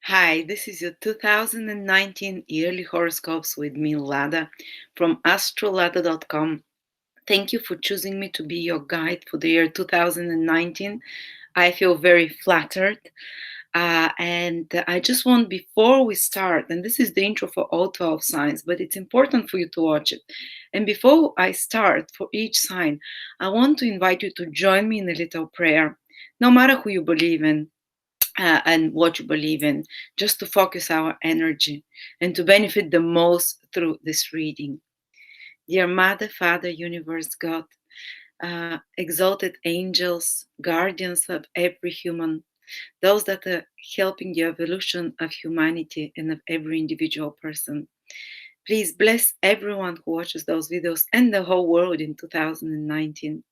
Hi, this is your 2019 yearly horoscopes with me, Lada, from Astrolada.com. Thank you for choosing me to be your guide for the year 2019. I feel very flattered. And I just want, before we start, and this is the intro for all 12 signs, but it's important for you to watch it. And before I start for each sign, I want to invite you to join me in a little prayer. No matter who you believe in, and what you believe in, just to focus our energy and to benefit the most through this reading. Dear Mother, Father, Universe, God, exalted angels, guardians of every human, those that are helping the evolution of humanity and of every individual person. Please bless everyone who watches those videos and the whole world in 2019.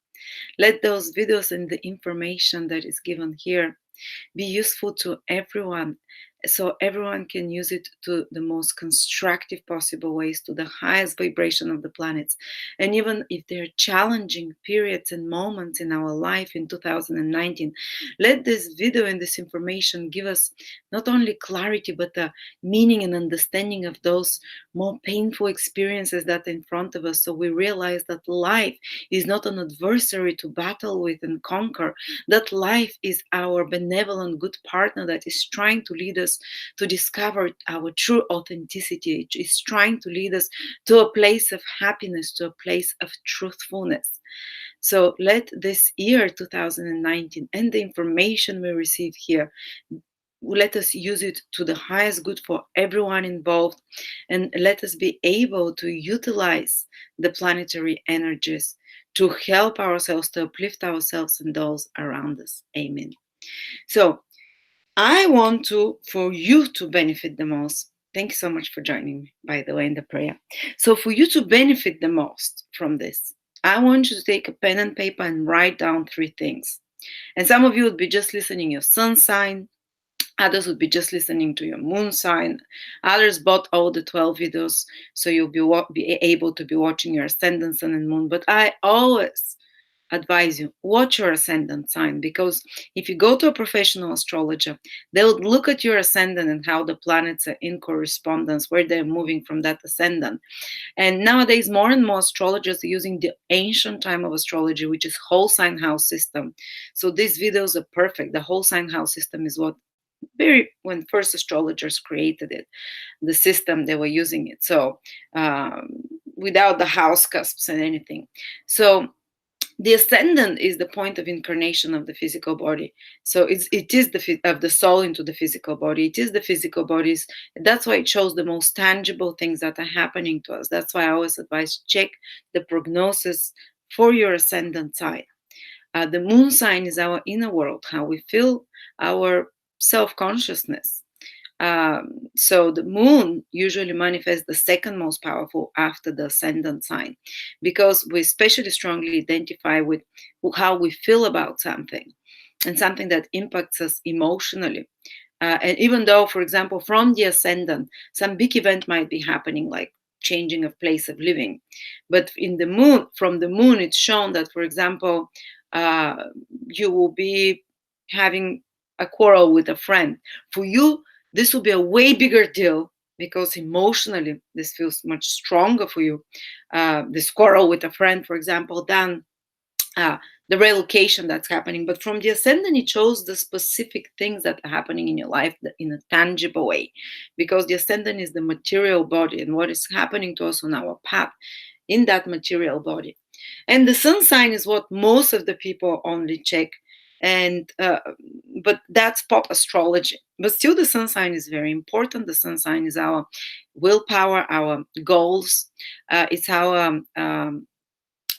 Let those videos and the information that is given here be useful to everyone, so everyone can use it to the most constructive possible ways, to the highest vibration of the planets. And even if there are challenging periods and moments in our life in 2019, let this video and this information give us not only clarity but a meaning and understanding of those more painful experiences that are in front of us, so we realize that life is not an adversary to battle with and conquer, that life is our benevolent good partner that is trying to lead us to discover our true authenticity. It is trying to lead us to a place of happiness, to a place of truthfulness. So let this year 2019 and the information we receive here, let us use it to the highest good for everyone involved, and let us be able to utilize the planetary energies to help ourselves, to uplift ourselves and those around us. Amen. So I want for you to benefit the most. Thank you so much for joining me, by the way, in the prayer. So for you to benefit the most from this, I want you to take a pen and paper and write down 3 things. And some of you would be just listening your sun sign. Others would be just listening to your moon sign. Others bought all the 12 videos, so you'll be able to be watching your ascendant, sun, and moon. But I always advise you, watch your ascendant sign, because if you go to a professional astrologer, they'll look at your ascendant and how the planets are in correspondence, where they're moving from that ascendant. And nowadays, more and more astrologers are using the ancient time of astrology, which is whole sign house system. So these videos are perfect. The whole sign house system is what when first astrologers created it, the system they were using it. So without the house cusps and anything. So the ascendant is the point of incarnation of the physical body. So it is of the soul into the physical body. It is the physical bodies. That's why it shows the most tangible things that are happening to us. That's why I always advise, check the prognosis for your ascendant sign. The moon sign is our inner world, how we feel, our self-consciousness. So the moon usually manifests the second most powerful after the ascendant sign, because we especially strongly identify with how we feel about something, and something that impacts us emotionally. And even though, for example, from the ascendant, some big event might be happening, like changing of place of living, but from the moon, it's shown that, for example, you will be having a quarrel with a friend. For you, this will be a way bigger deal, because emotionally this feels much stronger for you, this quarrel with a friend, for example, than the relocation that's happening. But from the ascendant, it shows the specific things that are happening in your life in a tangible way, because the ascendant is the material body and what is happening to us on our path in that material body. And the sun sign is what most of the people only check, and but that's pop astrology. But still, the sun sign is very important. The sun sign is our willpower, our goals. It's our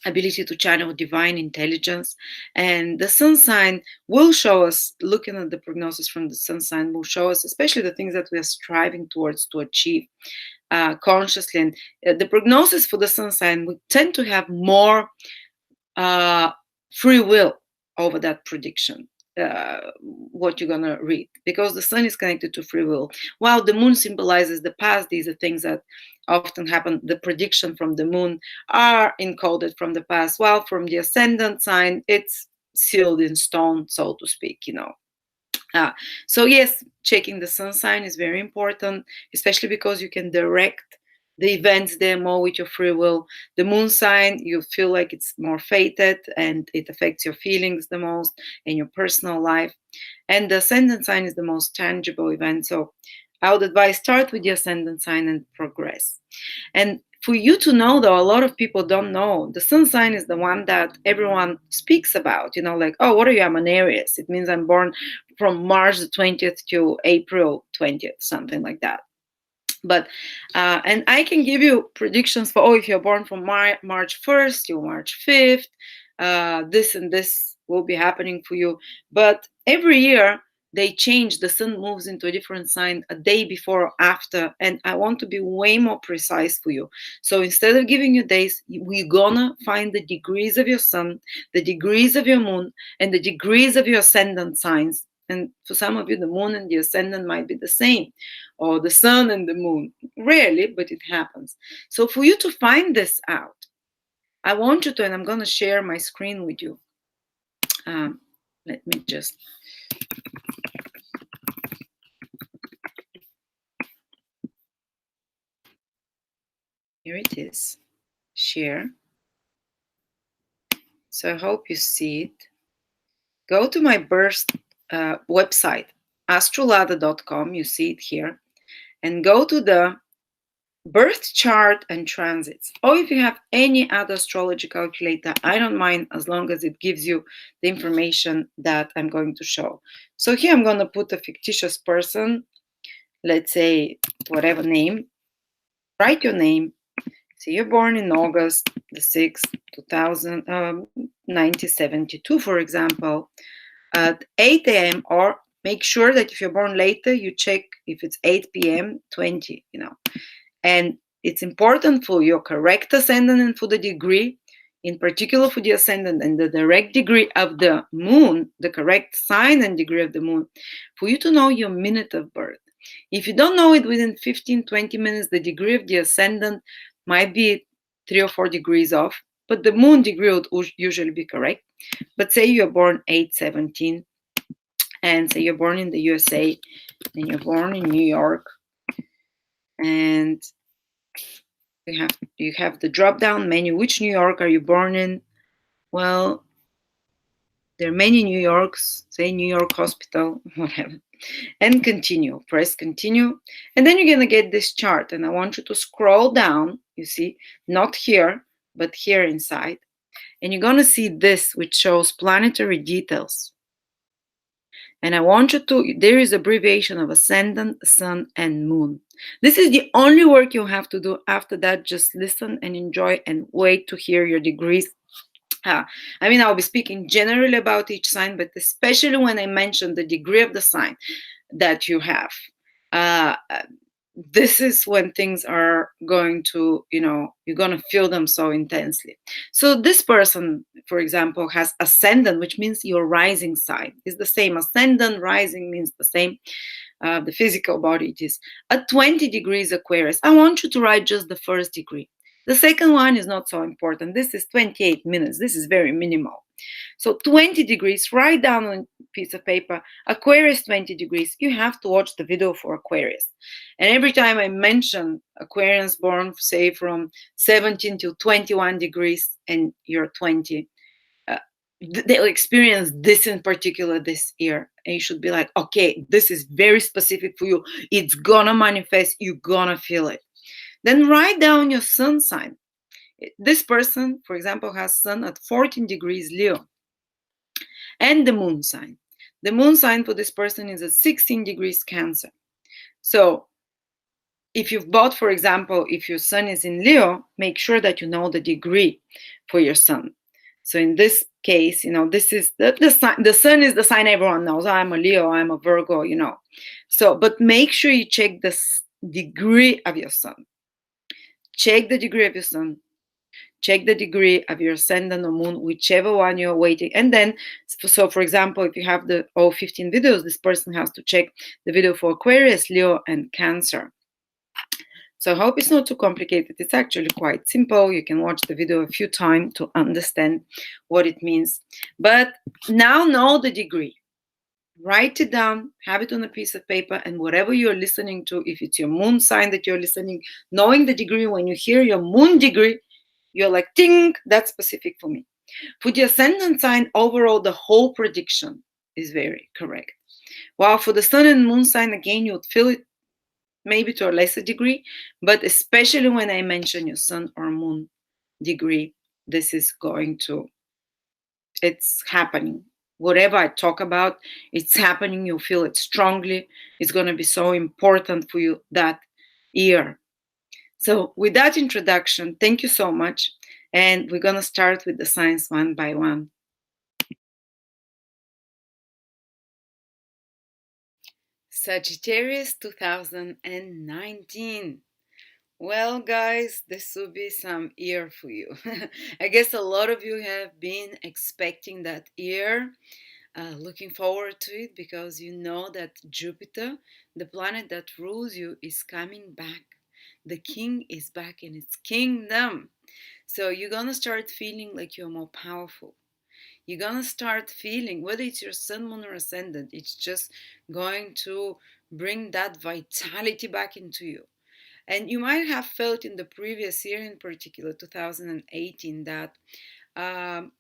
ability to channel divine intelligence. And the sun sign will show us, looking at the prognosis from the sun sign, will show us especially the things that we are striving towards to achieve consciously. And the prognosis for the sun sign, we tend to have more free will over that prediction, what you're going to read, because the sun is connected to free will, while the moon symbolizes the past. These are things that often happen. The prediction from the moon are encoded from the past, while from the ascendant sign, it's sealed in stone, so to speak, So yes, checking the sun sign is very important, especially because you can direct the events there more with your free will. The moon sign, you feel like it's more fated and it affects your feelings the most and your personal life. And the ascendant sign is the most tangible event. So I would advise start with the ascendant sign and progress. And for you to know, though, a lot of people don't know, the sun sign is the one that everyone speaks about. You know, like, oh, what are you? I'm an Aries. It means I'm born from March the 20th to April 20th, something like that. But and I can give you predictions for, oh, if you're born from March 1st to March 5th, this and this will be happening for you. But every year they change, the sun moves into a different sign a day before or after, and I want to be way more precise for you. So instead of giving you days, we're gonna find the degrees of your sun, the degrees of your moon, and the degrees of your ascendant signs. And for some of you, the moon and the ascendant might be the same, or the sun and the moon. Rarely, but it happens. So for you to find this out, I want you to, and I'm going to share my screen with you. Let me just. Here it is. Share. So I hope you see it. Go to my birth website, astrolada.com. You see it here. And go to the birth chart and transits. Or if you have any other astrology calculator, I don't mind as long as it gives you the information that I'm going to show. So here I'm going to put a fictitious person, let's say whatever name. Write your name. So you're born in August the 6th, 1972, for example, at 8 a.m. Or make sure that if you're born later, you check if it's 8 p.m., 20, And it's important for your correct ascendant and for the degree, in particular for the ascendant and the direct degree of the moon, the correct sign and degree of the moon, for you to know your minute of birth. If you don't know it within 15, 20 minutes, the degree of the ascendant might be 3 or 4 degrees off, but the moon degree would usually be correct. But say you're born 8/17, and say you're born in the USA, and you're born in New York, and you have the drop-down menu. Which New York are you born in? Well, there are many New Yorks, say New York Hospital, whatever. And continue, press continue. And then you're gonna get this chart, and I want you to scroll down, you see, not here, but here inside. And you're gonna see this, which shows planetary details. And I want you to, there is abbreviation of ascendant, sun, and moon. This is the only work you have to do. After that, just listen and enjoy and wait to hear your degrees. I'll be speaking generally about each sign, but especially when I mention the degree of the sign that you have. This is when things are going to, you're going to feel them so intensely. So this person, for example, has ascendant, which means your rising sign is the same. Ascendant, rising means the same. The physical body, it is at 20 degrees Aquarius. I want you to write just the first degree. The second one is not so important. This is 28 minutes. This is very minimal. So 20 degrees, write down on a piece of paper, Aquarius 20 degrees. You have to watch the video for Aquarius. And every time I mention Aquarians born, say, from 17 to 21 degrees, and you're 20, they'll experience this in particular this year. And you should be like, okay, this is very specific for you. It's gonna manifest. You're gonna feel it. Then write down your sun sign. This person, for example, has sun at 14 degrees Leo. And the moon sign. The moon sign for this person is at 16 degrees Cancer. So if you've bought, for example, if your sun is in Leo, make sure that you know the degree for your sun. So in this case, this is the sign. The sun is the sign everyone knows. I'm a Leo, I'm a Virgo, So, but make sure you check the degree of your sun. Check the degree of your sun. Check the degree of your ascendant or moon, whichever one you're waiting. And then, so for example, if you have the all 15 videos, this person has to check the video for Aquarius, Leo, and Cancer. So I hope it's not too complicated. It's actually quite simple. You can watch the video a few times to understand what it means. But now know the degree. Write it down, have it on a piece of paper, and whatever you're listening to, if it's your moon sign that you're listening, knowing the degree, when you hear your moon degree, you're like, ting, that's specific for me. For the ascendant sign, overall, the whole prediction is very correct. While for the sun and moon sign, again, you would feel it maybe to a lesser degree, but especially when I mention your sun or moon degree, this is going to, it's happening. Whatever I talk about, it's happening. You feel it strongly. It's going to be so important for you that year. So, with that introduction, thank you so much. And we're going to start with the signs one by one. Sagittarius 2019. Well, guys, this will be some year for you. I guess a lot of you have been expecting that year, looking forward to it because you know that Jupiter, the planet that rules you, is coming back. The king is back in its kingdom. So you're gonna start feeling like you're more powerful. You're gonna start feeling, whether it's your sun, moon, or ascendant, it's just going to bring that vitality back into you. And you might have felt in the previous year, in particular 2018, that um,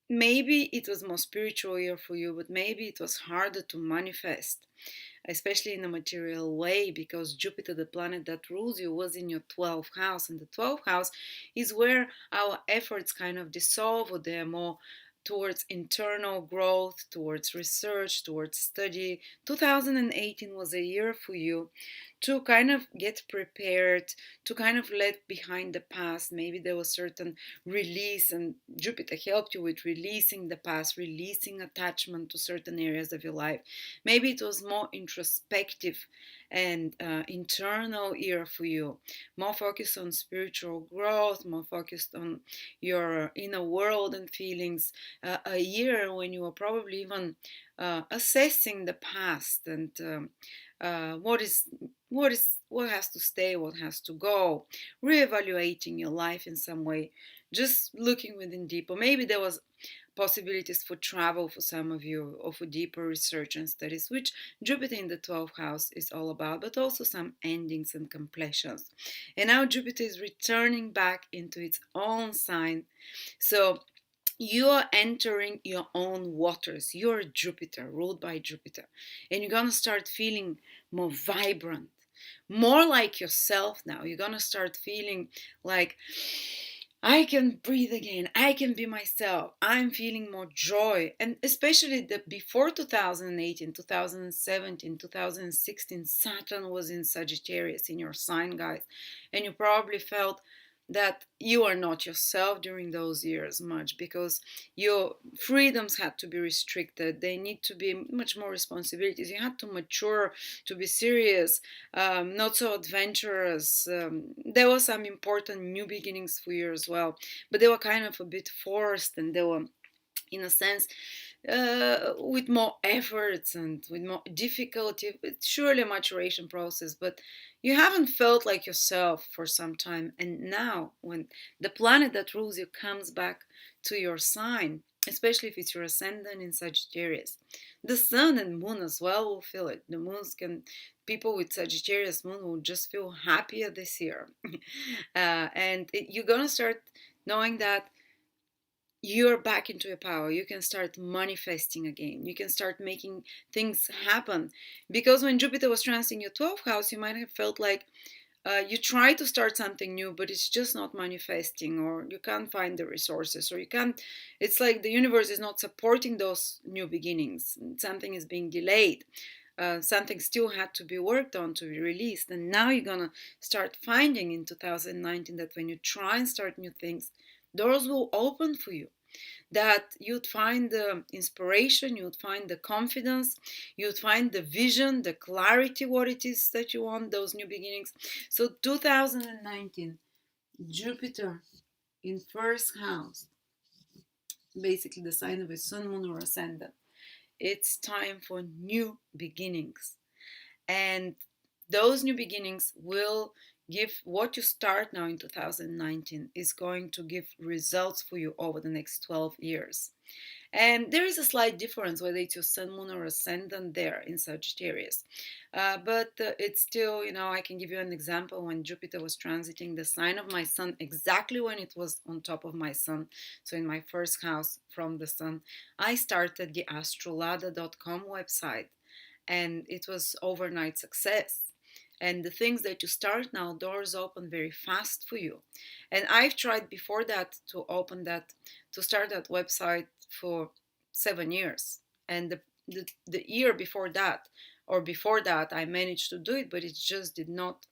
maybe it was more spiritual year for you, but maybe it was harder to manifest, especially in a material way, because Jupiter, the planet that rules you, was in your 12th house. And the 12th house is where our efforts kind of dissolve, or they're more towards internal growth, towards research, towards study. 2018 was a year for you to kind of get prepared, to kind of let behind the past. Maybe there was certain release, and Jupiter helped you with releasing the past, releasing attachment to certain areas of your life. Maybe it was more introspective and internal year for you, more focused on spiritual growth, more focused on your inner world and feelings. A year when you were probably even assessing the past and what has to stay, what has to go, reevaluating your life in some way, just looking within deeper. Maybe there was possibilities for travel for some of you, or for deeper research and studies, which Jupiter in the 12th house is all about, but also some endings and completions. And now Jupiter is returning back into its own sign. So you are entering your own waters. You're Jupiter, ruled by Jupiter. And you're going to start feeling more vibrant, more like yourself now. You're going to start feeling like, I can breathe again. I can be myself. I'm feeling more joy. And especially before 2018, 2017, 2016, Saturn was in Sagittarius, in your sign, guys. And you probably felt that you are not yourself during those years much, because your freedoms had to be restricted. They need to be much more responsibilities. You had to mature, to be serious, not so adventurous. There were some important new beginnings for you as well, but they were kind of a bit forced, and they were, in a sense, with more efforts and with more difficulty. It's surely a maturation process, but you haven't felt like yourself for some time. And now, when the planet that rules you comes back to your sign, especially if it's your ascendant in Sagittarius, the sun and moon as well will feel it. The moons can, people with Sagittarius moon will just feel happier this year. You're gonna start knowing that you're back into your power. You can start manifesting again. You can start making things happen. Because when Jupiter was transiting your 12th house, you might have felt like you try to start something new, but it's just not manifesting, or you can't find the resources, or you can't, it's like the universe is not supporting those new beginnings. Something is being delayed. Something still had to be worked on to be released. And now you're going to start finding in 2019 that when you try and start new things, doors will open for you, that you'd find the inspiration, you'd find the confidence, you'd find the vision, the clarity, what it is that you want, those new beginnings. So 2019, Jupiter in first house, basically the sign of a sun, moon, or ascendant. It's time for new beginnings. And those new beginnings will give, what you start now in 2019 is going to give results for you over the next 12 years. And there is a slight difference whether it's your sun, moon, or ascendant there in Sagittarius. But it's still, I can give you an example when Jupiter was transiting the sign of my sun, exactly when it was on top of my sun. So in my first house from the sun, I started the Astrolada.com website, and it was overnight success. And the things that you start now, doors open very fast for you. And I've tried before that to start that website for 7 years. And the year before that, or before that, I managed to do it, but it just did not.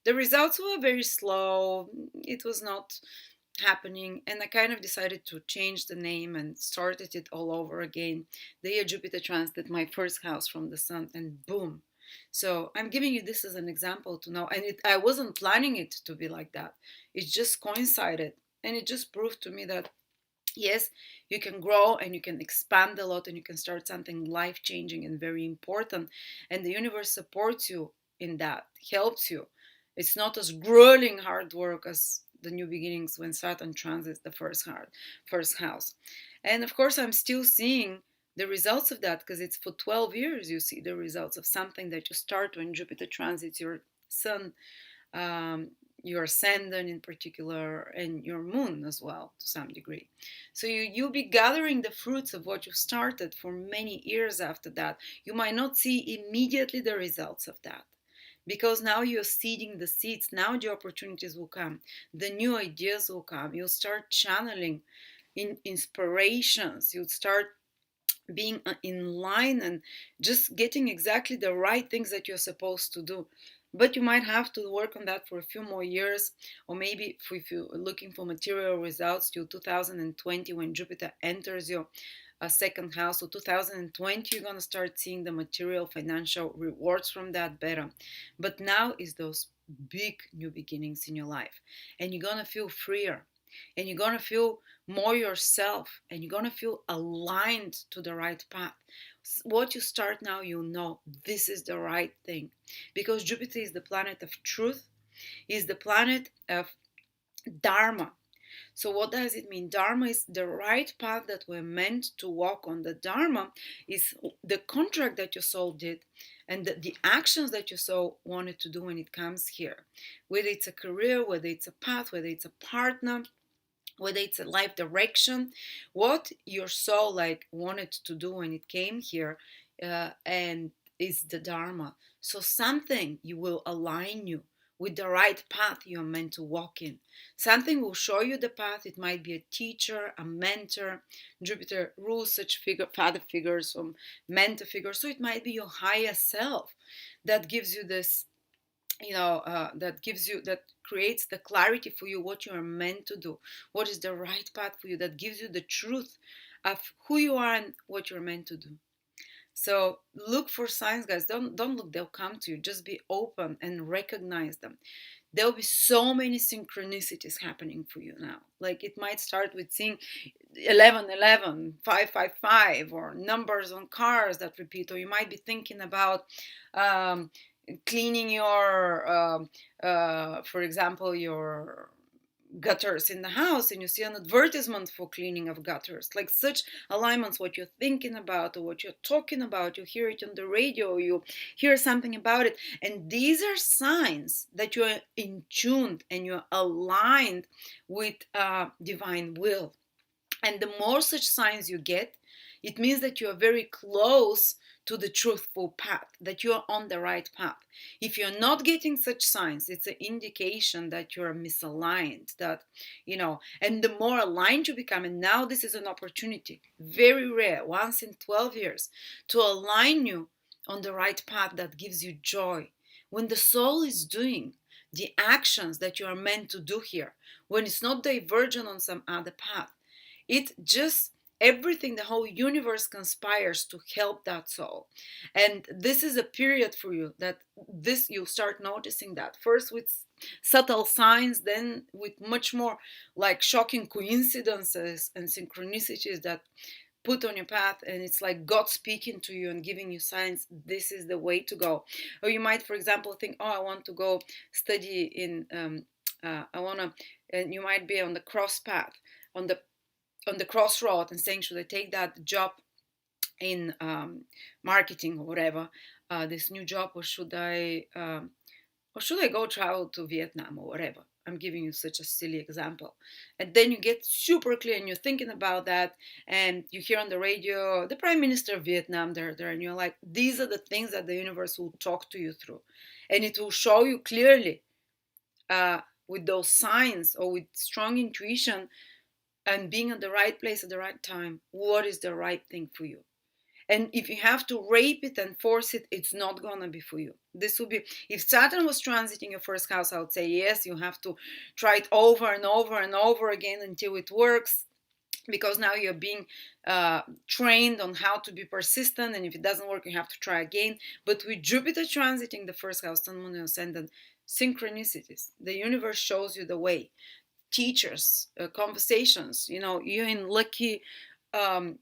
The results were very slow. It was not happening, and I kind of decided to change the name and started it all over again. The year Jupiter transited my first house from the sun, and boom. So I'm giving you this as an example to know, and I wasn't planning it to be like that. It just coincided, and it just proved to me that yes, you can grow and you can expand a lot and you can start something life changing and very important, and the universe supports you in that, helps you. It's not as grueling hard work as the new beginnings when Saturn transits the first house. And of course, I'm still seeing the results of that, because it's for 12 years you see the results of something that you start when Jupiter transits your sun, um, your ascendant in particular, and your moon as well to some degree. So you'll be gathering the fruits of what you started for many years after that. You might not see immediately the results of that, because now you're seeding the seeds. Now the opportunities will come, the new ideas will come. You'll start channeling in inspirations. You'll start being in line and just getting exactly the right things that you're supposed to do. But you might have to work on that for a few more years, or maybe if you're looking for material results till 2020, when Jupiter enters your second house. So 2020, you're going to start seeing the material financial rewards from that better. But now is those big new beginnings in your life, and you're going to feel freer, and you're going to feel more yourself, and you're going to feel aligned to the right path. What you start now, you know this is the right thing, because Jupiter is the planet of truth, is the planet of Dharma. So what does it mean? Dharma is the right path that we're meant to walk on. The Dharma is the contract that your soul did, and the actions that your soul wanted to do when it comes here. Whether it's a career, whether it's a path, whether it's a partner, whether it's a life direction, what your soul wanted to do when it came here, and is the Dharma. So something you will align you with the right path you're meant to walk in. Something will show you the path. It might be a teacher, a mentor. Jupiter rules such father figures or mentor figures. So it might be your higher self that gives you this, that creates the clarity for you what you are meant to do, what is the right path for you, that gives you the truth of who you are and what you're meant to do. So look for signs, guys. Don't look, they'll come to you. Just be open and recognize them. There'll be so many synchronicities happening for you now. Like it might start with seeing 1111, 555, or numbers on cars that repeat, or you might be thinking about cleaning your, for example, your gutters in the house, and you see an advertisement for cleaning of gutters. Like such alignments, what you're thinking about or what you're talking about, you hear it on the radio, you hear something about it, and these are signs that you're in tune and you're aligned with divine will. And the more such signs you get, it means that you are very close to the truthful path, that you are on the right path. If you're not getting such signs, it's an indication that you're misaligned, and the more aligned you become, and now this is an opportunity, very rare, once in 12 years, to align you on the right path that gives you joy. When the soul is doing the actions that you are meant to do here, when it's not divergent on some other path, it just everything, the whole universe conspires to help that soul. And this is a period for you that this you'll start noticing that first with subtle signs, then with much more like shocking coincidences and synchronicities that put on your path, and it's like God speaking to you and giving you signs, this is the way to go. Or you might, for example, think, oh, I want to go study in I want to, and you might be on the cross path, on the on the crossroad and saying, should I take that job in marketing or whatever, this new job, or should I go travel to Vietnam or whatever? I'm giving you such a silly example. And then you get super clear and you're thinking about that, and you hear on the radio the Prime Minister of Vietnam there, and you're like, these are the things that the universe will talk to you through. And it will show you clearly, with those signs or with strong intuition and being at the right place at the right time, what is the right thing for you. And if you have to rape it and force it, it's not gonna be for you. This will be, if Saturn was transiting your first house, I would say yes, you have to try it over and over and over again until it works, because now you're being trained on how to be persistent, and if it doesn't work, you have to try again. But with Jupiter transiting the first house, Sun, Moon, and Ascendant, synchronicities, the universe shows you the way. Teachers, conversations, you're in um,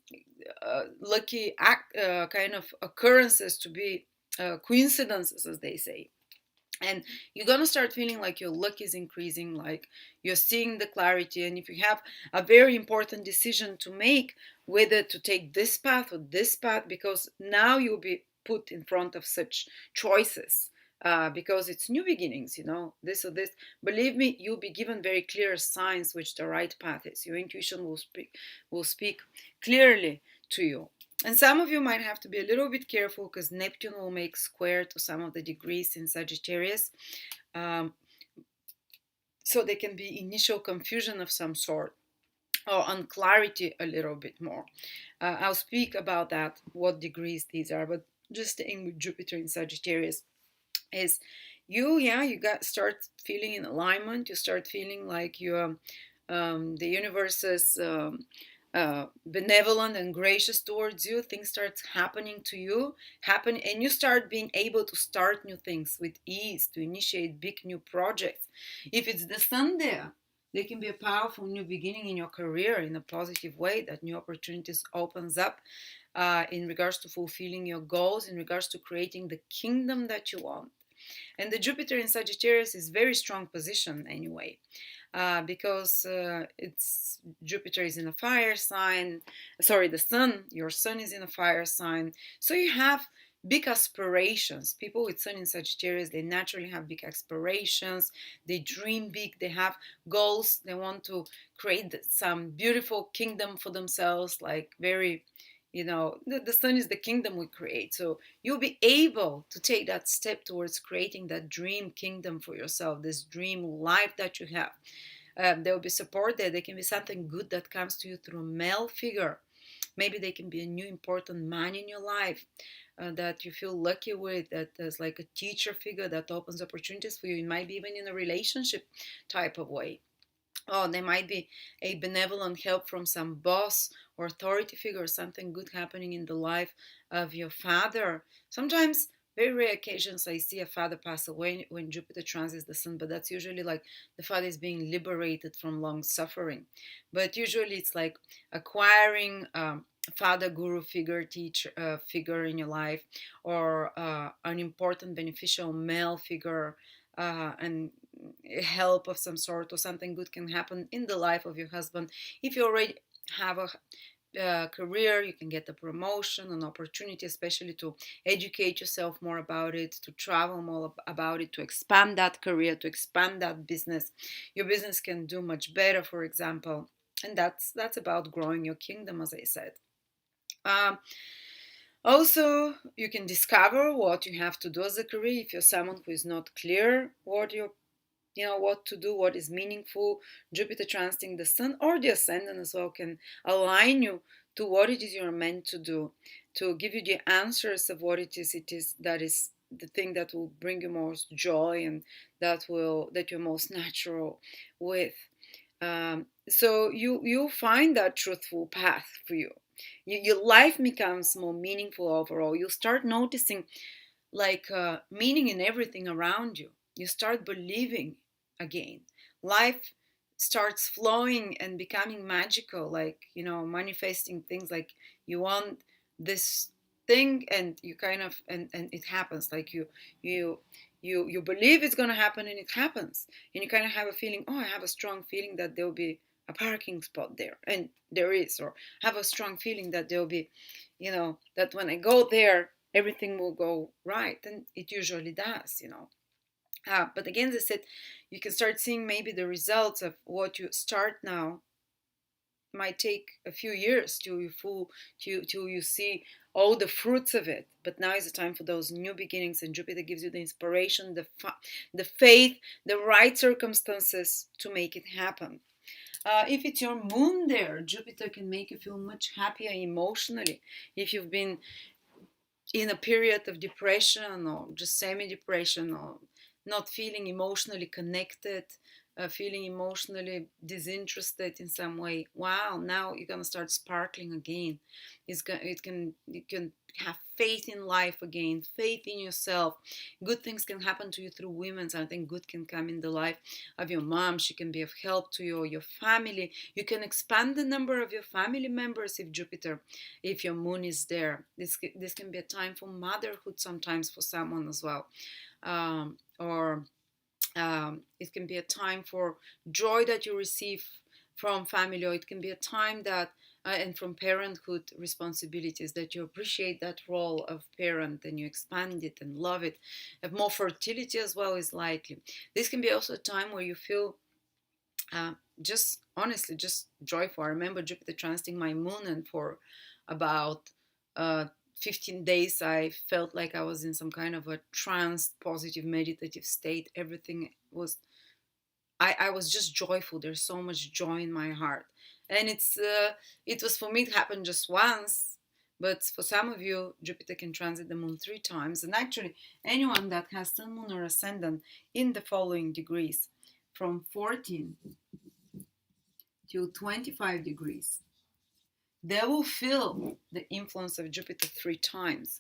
lucky kind of occurrences to be coincidences, as they say. And you're gonna start feeling like your luck is increasing, like you're seeing the clarity. And if you have a very important decision to make, whether to take this path or this path, because now you'll be put in front of such choices, because it's new beginnings, this or this. Believe me, you'll be given very clear signs which the right path is. Your intuition will speak clearly to you. And some of you might have to be a little bit careful, because Neptune will make square to some of the degrees in Sagittarius. Um, so there can be initial confusion of some sort, or unclarity a little bit more. I'll speak about that, what degrees these are, but just staying with Jupiter in Sagittarius is you start feeling in alignment. You start feeling like you're the universe's benevolent and gracious towards you. Things start happening to you, and you start being able to start new things with ease, to initiate big new projects. If it's the Sun there can be a powerful new beginning in your career in a positive way, that new opportunities opens up in regards to fulfilling your goals, in regards to creating the kingdom that you want. And the Jupiter in Sagittarius is very strong position anyway, because it's Jupiter is in a fire sign. Sorry, your sun is in a fire sign. So you have big aspirations. People with sun in Sagittarius, they naturally have big aspirations. They dream big. They have goals. They want to create some beautiful kingdom for themselves, like very, the sun is the kingdom we create. So you'll be able to take that step towards creating that dream kingdom for yourself, this dream life that you have. There will be support there. There can be something good that comes to you through a male figure. Maybe they can be a new important man in your life that you feel lucky with, that is like a teacher figure that opens opportunities for you. It might be even in a relationship type of way. Oh, there might be a benevolent help from some boss or authority figure, or something good happening in the life of your father. Sometimes, very rare occasions, I see a father pass away when Jupiter transits the sun, but that's usually like the father is being liberated from long suffering. But usually it's like acquiring father guru figure, teacher figure in your life, or an important beneficial male figure, and help of some sort, or something good can happen in the life of your husband. If you already have a career, you can get a promotion, an opportunity, especially to educate yourself more about it, to travel more about it, to expand that career, to expand that business. Your business can do much better, for example, and that's about growing your kingdom, as I said. um, Also, you can discover what you have to do as a career if you're someone who is not clear what to do, what is meaningful. Jupiter transiting the sun or the ascendant as well can align you to what it is you're meant to do, to give you the answers of what it is that is the thing that will bring you most joy, and that you're most natural with. So you'll find that truthful path for you. Your life becomes more meaningful overall. You start noticing like meaning in everything around you. You start believing again. Life starts flowing and becoming magical, like manifesting things, like you want this thing, and you kind of and it happens, like you you believe it's going to happen, and it happens, and you kind of have a feeling, oh, I have a strong feeling that there will be a parking spot there, and there is, or have a strong feeling that there'll be, that when I go there, everything will go right, and it usually does. But again, as I said, you can start seeing maybe the results of what you start now might take a few years till you see all the fruits of it. But now is the time for those new beginnings, and Jupiter gives you the inspiration, the faith, the right circumstances to make it happen. If it's your moon there, Jupiter can make you feel much happier emotionally. If you've been in a period of depression or just semi-depression, or not feeling emotionally connected, feeling emotionally disinterested in some way, wow, now you're gonna start sparkling again. You can have faith in life again, faith in yourself. Good things can happen to you through women. So I think good can come in the life of your mom. She can be of help to you or your family. You can expand the number of your family members if your moon is there. This can be a time for motherhood sometimes for someone as well, or it can be a time for joy that you receive from family, or it can be a time that and from parenthood responsibilities, that you appreciate that role of parent and you expand it and love it. Have more fertility as well is likely. This can be also a time where you feel just honestly just joyful. I remember Jupiter transiting my moon, and for about uh, 15 days I felt like I was in some kind of a trance, positive meditative state. Everything was, I was just joyful. There's so much joy in my heart. And it was, for me, it happened just once, but for some of you, Jupiter can transit the moon 3 times. And actually, anyone that has sun, moon, or ascendant in the following degrees, from 14 to 25 degrees, they will feel the influence of Jupiter 3 times.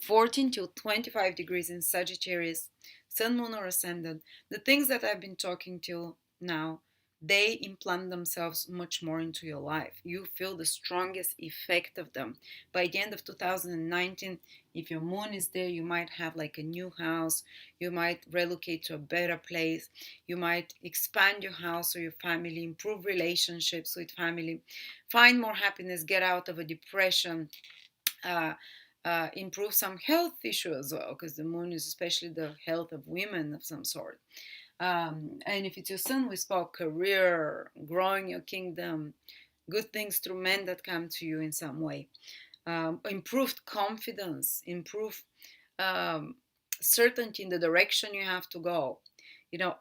14 to 25 degrees in Sagittarius, Sun, Moon, or Ascendant. The things that I've been talking to now, they implant themselves much more into your life. You feel the strongest effect of them. By the end of 2019, if your moon is there, you might have like a new house. You might relocate to a better place. You might expand your house or your family, improve relationships with family, find more happiness, get out of a depression, uh, improve some health issue as well, because the moon is especially the health of women of some sort. And if it's your sun, we spoke career, growing your kingdom, good things through men that come to you in some way, improved confidence, improved um, certainty in the direction you have to go.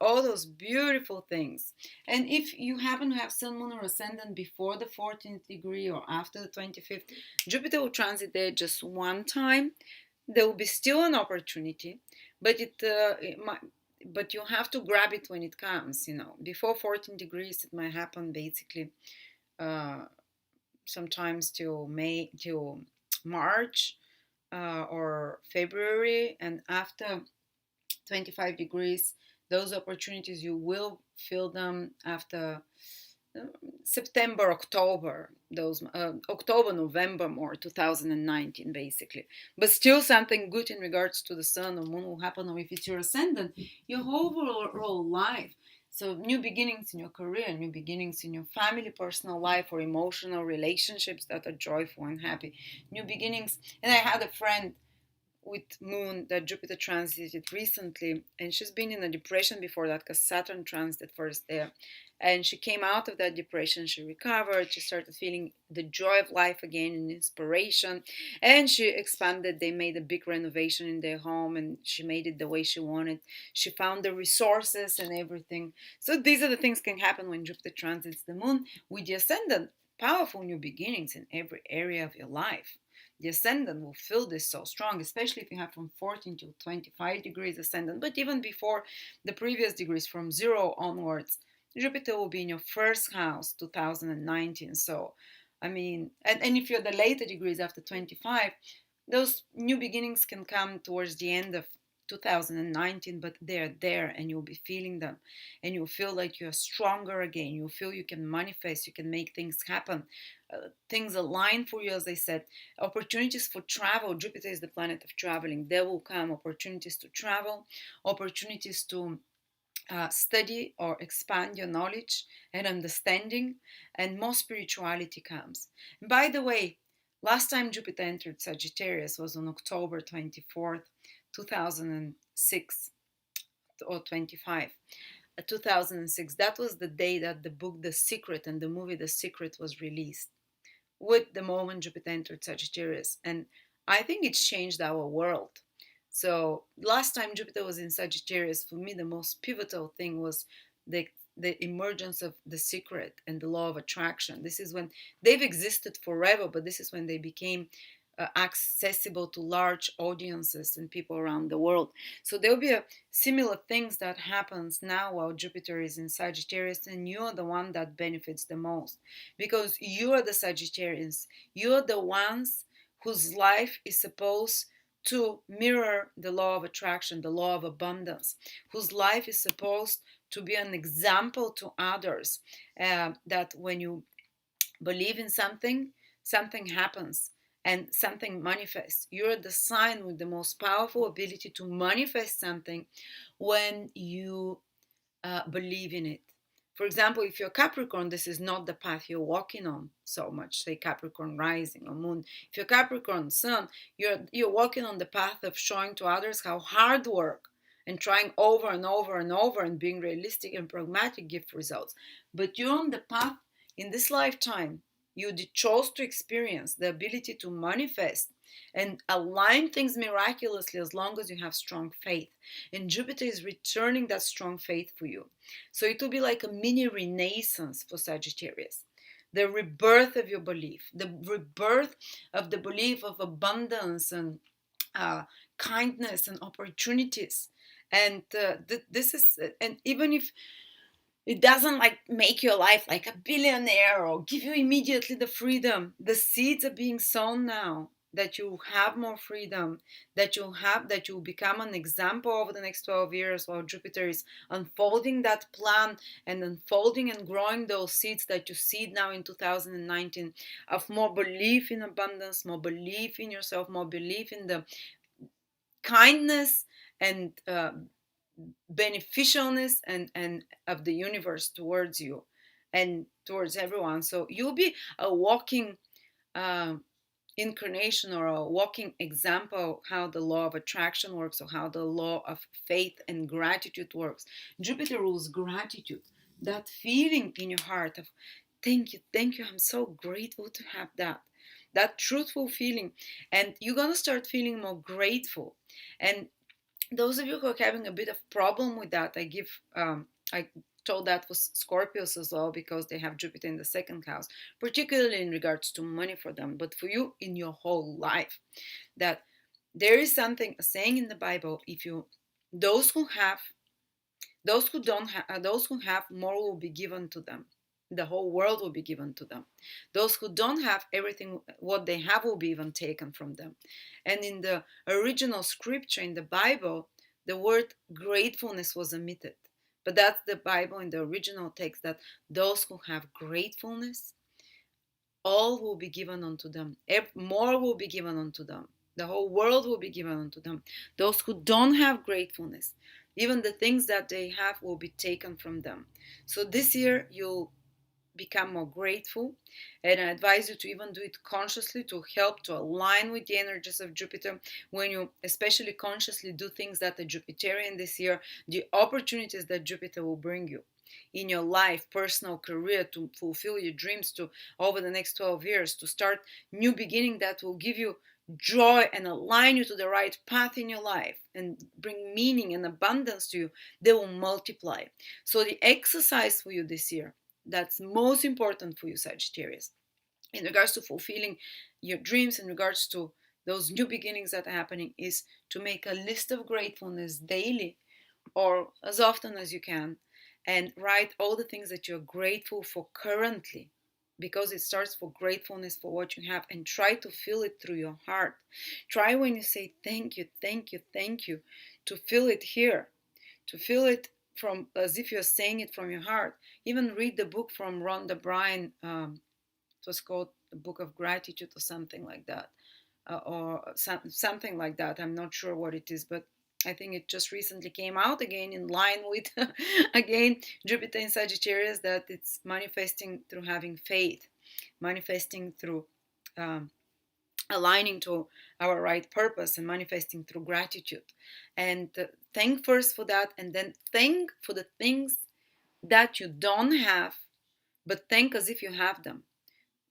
All those beautiful things. And if you happen to have sun, moon, or ascendant before the 14th degree or after the 25th, Jupiter will transit there just one time. There will be still an opportunity, but but you have to grab it when it comes. Before 14 degrees, it might happen basically uh, sometimes till March or February, and after 25 degrees, those opportunities you will feel them after uh, September, October, those October, November, more 2019 basically. But still something good in regards to the sun or moon will happen, or if it's your ascendant, your overall life. So new beginnings in your career, new beginnings in your family, personal life, or emotional relationships that are joyful and happy. New beginnings. And I had a friend with moon that Jupiter transited recently, and she's been in a depression before that because Saturn transited first there. And she came out of that depression, she recovered, she started feeling the joy of life again and inspiration. And she expanded, they made a big renovation in their home and she made it the way she wanted. She found the resources and everything. So these are the things can happen when Jupiter transits the moon with the ascendant. Powerful new beginnings in every area of your life. The ascendant will feel this so strong, especially if you have from 14 to 25 degrees ascendant. But even before the previous degrees, from 0 onwards, Jupiter will be in your first house, 2019. So, I mean, and if you're the later degrees after 25, those new beginnings can come towards the end of 2019, but they're there and you'll be feeling them, and you'll feel like you're stronger again. You'll feel you can manifest, you can make things happen. Things align for you, as I said. Opportunities for travel. Jupiter is the planet of traveling. There will come opportunities to travel, opportunities to study or expand your knowledge and understanding, and more spirituality comes. And by the way, last time Jupiter entered Sagittarius was on October 24th, 2006 or 25. 2006. That was the day that the book The Secret and the movie The Secret was released, with the moment Jupiter entered Sagittarius. And I think it's changed our world. So last time Jupiter was in Sagittarius, for me, the most pivotal thing was the the emergence of The Secret and the law of attraction. This is when they've existed forever, but this is when they became accessible to large audiences and people around the world. So there'll be a similar things that happens now while Jupiter is in Sagittarius, and you're the one that benefits the most because you are the Sagittarians. You're the ones whose life is supposed to mirror the law of attraction, the law of abundance, whose life is supposed to be an example to others, that when you believe in something, something happens and something manifests. You're the sign with the most powerful ability to manifest something when you believe in it. For example, if you're Capricorn, this is not the path you're walking on so much, say Capricorn rising or moon. If you're Capricorn sun, you're walking on the path of showing to others how hard work and trying over and over and over and being realistic and pragmatic give results. But you're on the path in this lifetime. You chose to experience the ability to manifest and align things miraculously as long as you have strong faith. And Jupiter is returning that strong faith for you. So it will be like a mini renaissance for Sagittarius. The rebirth of your belief, the rebirth of the belief of abundance and kindness and opportunities. And this is, and even if it doesn't like make your life like a billionaire or give you immediately the freedom, the seeds are being sown now, that you have more freedom, that you become an example over the next 12 years while Jupiter is unfolding that plan and unfolding and growing those seeds that you seed now in 2019 of more belief in abundance, more belief in yourself, more belief in the kindness and beneficialness and of the universe towards you and towards everyone. So you'll be a walking uh, incarnation or a walking example how the law of attraction works or how the law of faith and gratitude works. Jupiter rules gratitude, that feeling in your heart of thank you, I'm so grateful to have that truthful feeling, and you're gonna start feeling more grateful. And those of you who are having a bit of problem with that, I told that was Scorpios as well because they have Jupiter in the second house, particularly in regards to money for them, but for you in your whole life, that there is something a saying in the Bible: if you those who have those who don't have those who have more will be given to them. The whole world will be given to them. Those who don't have everything, what they have will be even taken from them. And in the original scripture in the Bible, the word gratefulness was omitted. But that's the Bible in the original text, that those who have gratefulness, all will be given unto them. More will be given unto them. The whole world will be given unto them. Those who don't have gratefulness, even the things that they have will be taken from them. So this year you'll become more grateful, and I advise you to even do it consciously to help to align with the energies of Jupiter. When you especially consciously do things that are Jupiterian this year, the opportunities that Jupiter will bring you in your life, personal, career, to fulfill your dreams, to over the next 12 years to start new beginning that will give you joy and align you to the right path in your life and bring meaning and abundance to you, they will multiply. So the exercise for you this year that's most important for you, Sagittarius, in regards to fulfilling your dreams, in regards to those new beginnings that are happening, is to make a list of gratefulness daily or as often as you can, and write all the things that you're grateful for currently, because it starts for gratefulness for what you have, and try to feel it through your heart. Try when you say thank you, thank you, thank you, to feel it here, to feel it from as if you're saying it from your heart. Even read the book from Rhonda Bryan. It was called The Book of Gratitude or something like that, or something like that. I'm not sure what it is, but I think it just recently came out again in line with again Jupiter in Sagittarius, that it's manifesting through having faith, manifesting through um, aligning to our right purpose, and manifesting through gratitude. And thank first for that, and then thank for the things that you don't have, but thank as if you have them.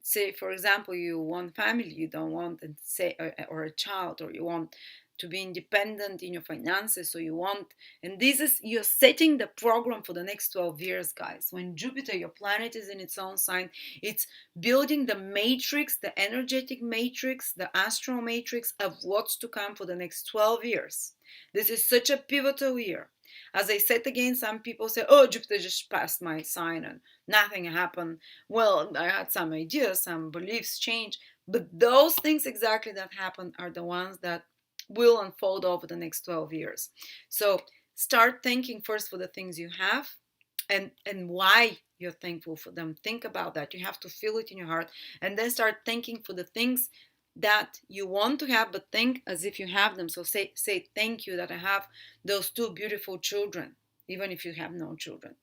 Say, for example, you want family, you don't want, and say, or a child, or you want to be independent in your finances, so you want, and this is, you're setting the program for the next 12 years, guys. When Jupiter, your planet, is in its own sign, it's building the matrix, the energetic matrix, the astral matrix of what's to come for the next 12 years. This is such a pivotal year. As I said again, some people say, oh, Jupiter just passed my sign and nothing happened. Well, I had some ideas, some beliefs change, but those things exactly that happen are the ones that will unfold over the next 12 years. So start thanking first for the things you have, and why you're thankful for them. Think about that. You have to feel it in your heart, and then start thanking for the things that you want to have, but think as if you have them. So say thank you that I have those two beautiful children, even if you have no children.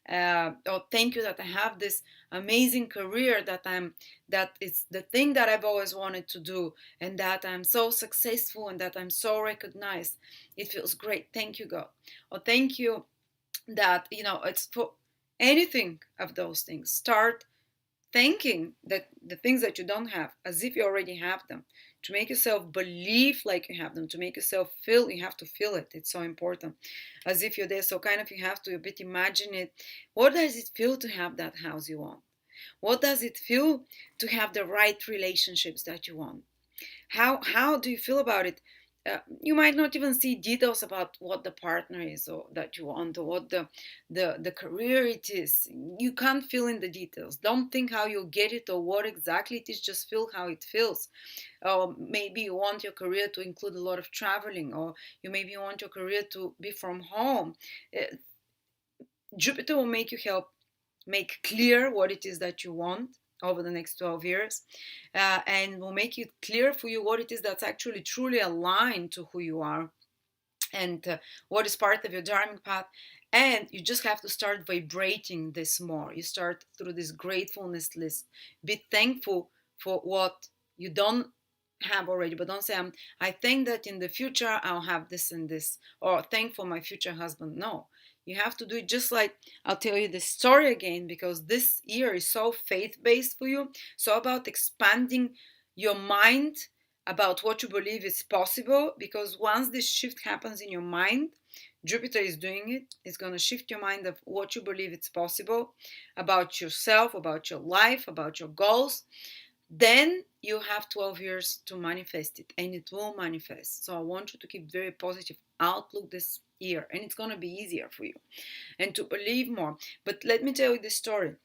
Or thank you that I have this amazing career, that it's the thing that I've always wanted to do, and that I'm so successful, and that I'm so recognized. It feels great. Thank you, God. Or thank you that, it's for anything of those things. Start thanking that the things that you don't have as if you already have them, to make yourself believe like you have them, to make yourself feel, you have to feel it. It's so important, as if you're there. So kind of, you have to a bit imagine it. What does it feel to have that house you want? What does it feel to have the right relationships that you want? How do you feel about it? You might not even see details about what the partner is, or that you want, or what the career it is. You can't fill in the details. Don't think how you'll get it or what exactly it is. Just feel how it feels. Or maybe you want your career to include a lot of traveling, or maybe you want your career to be from home. Uh, Jupiter will make you help make clear what it is that you want over the next 12 years, and will make it clear for you what it is that's actually truly aligned to who you are, and what is part of your dharmic path. And you just have to start vibrating this more. You start through this gratefulness list. Be thankful for what you don't have already, but don't say, I think that in the future I'll have this and this, or thank for my future husband. No, you have to do it. Just like, I'll tell you this story again, because this year is so faith-based for you, so about expanding your mind about what you believe is possible. Because once this shift happens in your mind, Jupiter is doing it. It's going to shift your mind of what you believe it's possible about yourself, about your life, about your goals. Then you have 12 years to manifest it, and it will manifest. So I want you to keep very positive outlook this year, and it's going to be easier for you, and to believe more. But let me tell you this story.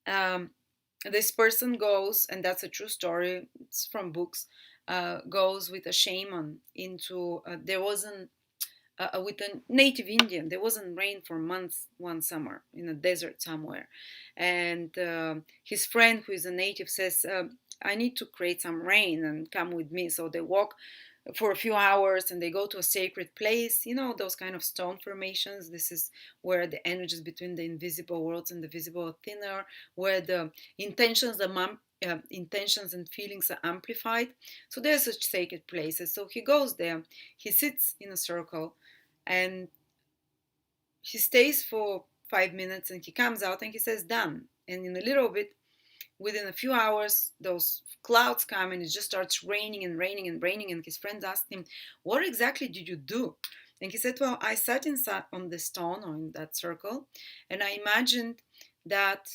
This person goes, and that's a true story, it's from books, goes with a shaman into, there wasn't, with a native Indian, there wasn't rain for months one summer in a desert somewhere. And his friend, who is a native, says, I need to create some rain and come with me. So they walk for a few hours, and they go to a sacred place, those kind of stone formations. This is where the energies between the invisible worlds and the visible are thinner, where the intentions, intentions and feelings are amplified. So there's such sacred places. So he goes there, he sits in a circle, and he stays for 5 minutes, and he comes out and he says, done. And in a little bit, within a few hours, those clouds come, and it just starts raining and raining and raining. And his friends asked him, what exactly did you do? And he said, well, I sat inside on the stone, or in that circle, and I imagined that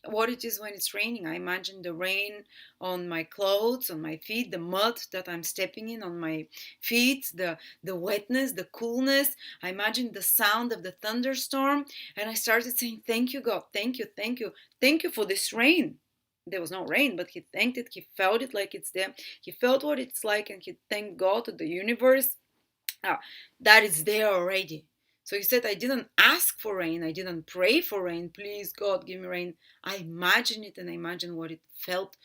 what it is when it's raining. I imagined the rain on my clothes, on my feet, the mud that I'm stepping in on my feet, the wetness, the coolness. I imagined the sound of the thunderstorm, and I started saying, thank you, God, thank you, thank you, thank you for this rain. There was no rain, but he thanked it. He felt it like it's there. He felt what it's like, and he thanked God, to the universe, that is there already. So he said, I didn't ask for rain. I didn't pray for rain. Please, God, give me rain. I imagined it, and I imagined what it felt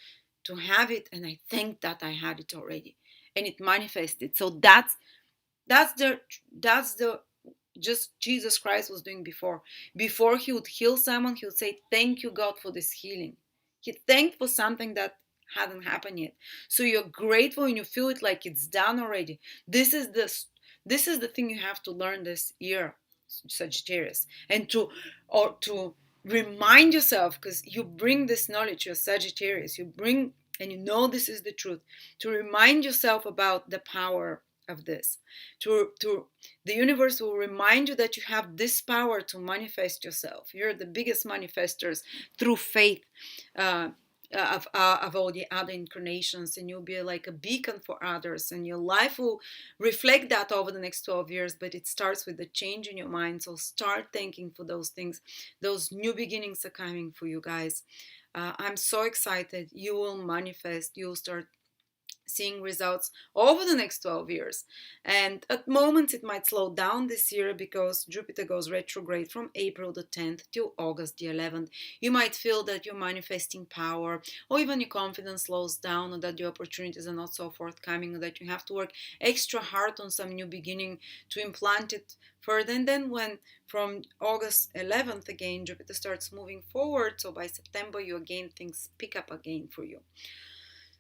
to have it. And I thanked that I had it already. And it manifested. So that's That's the just Jesus Christ was doing before he would heal someone. He would say, thank you, God, for this healing. He thanked for something that hadn't happened yet. So you're grateful and you feel it like it's done already. This is the thing you have to learn this year, Sagittarius, and to remind yourself, because you bring this knowledge, you're Sagittarius, you bring, and you know this is the truth, to remind yourself about the power of this, to the universe will remind you that you have this power to manifest yourself. You're the biggest manifestors through faith, uh, of all the other incarnations, and you'll be like a beacon for others, and your life will reflect that over the next 12 years. But it starts with the change in your mind. So start thinking for those things. Those new beginnings are coming for you guys. I'm so excited. You will manifest. You'll start seeing results over the next 12 years. And at moments it might slow down this year because Jupiter goes retrograde from April the 10th till August the 11th. You might feel that you're manifesting power, or even your confidence slows down, or that your opportunities are not so forthcoming, or that you have to work extra hard on some new beginning to implant it further. And then when from August 11th again Jupiter starts moving forward, so by September you again things pick up again for you.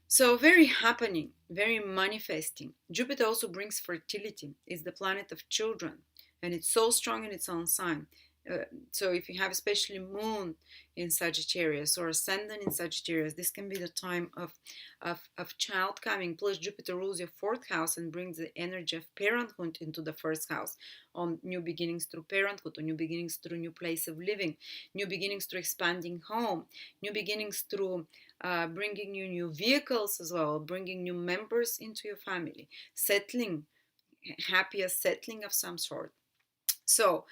So very happening, very manifesting. Jupiter also brings fertility. It's the planet of children, and it's so strong in its own sign. So if you have especially moon in Sagittarius or ascendant in Sagittarius, this can be the time of child coming. Plus Jupiter rules your fourth house and brings the energy of parenthood into the first house, on new beginnings through parenthood, or new beginnings through new place of living, new beginnings through expanding home, new beginnings through bringing you new vehicles as well, bringing new members into your family, settling, happier settling of some sort. So,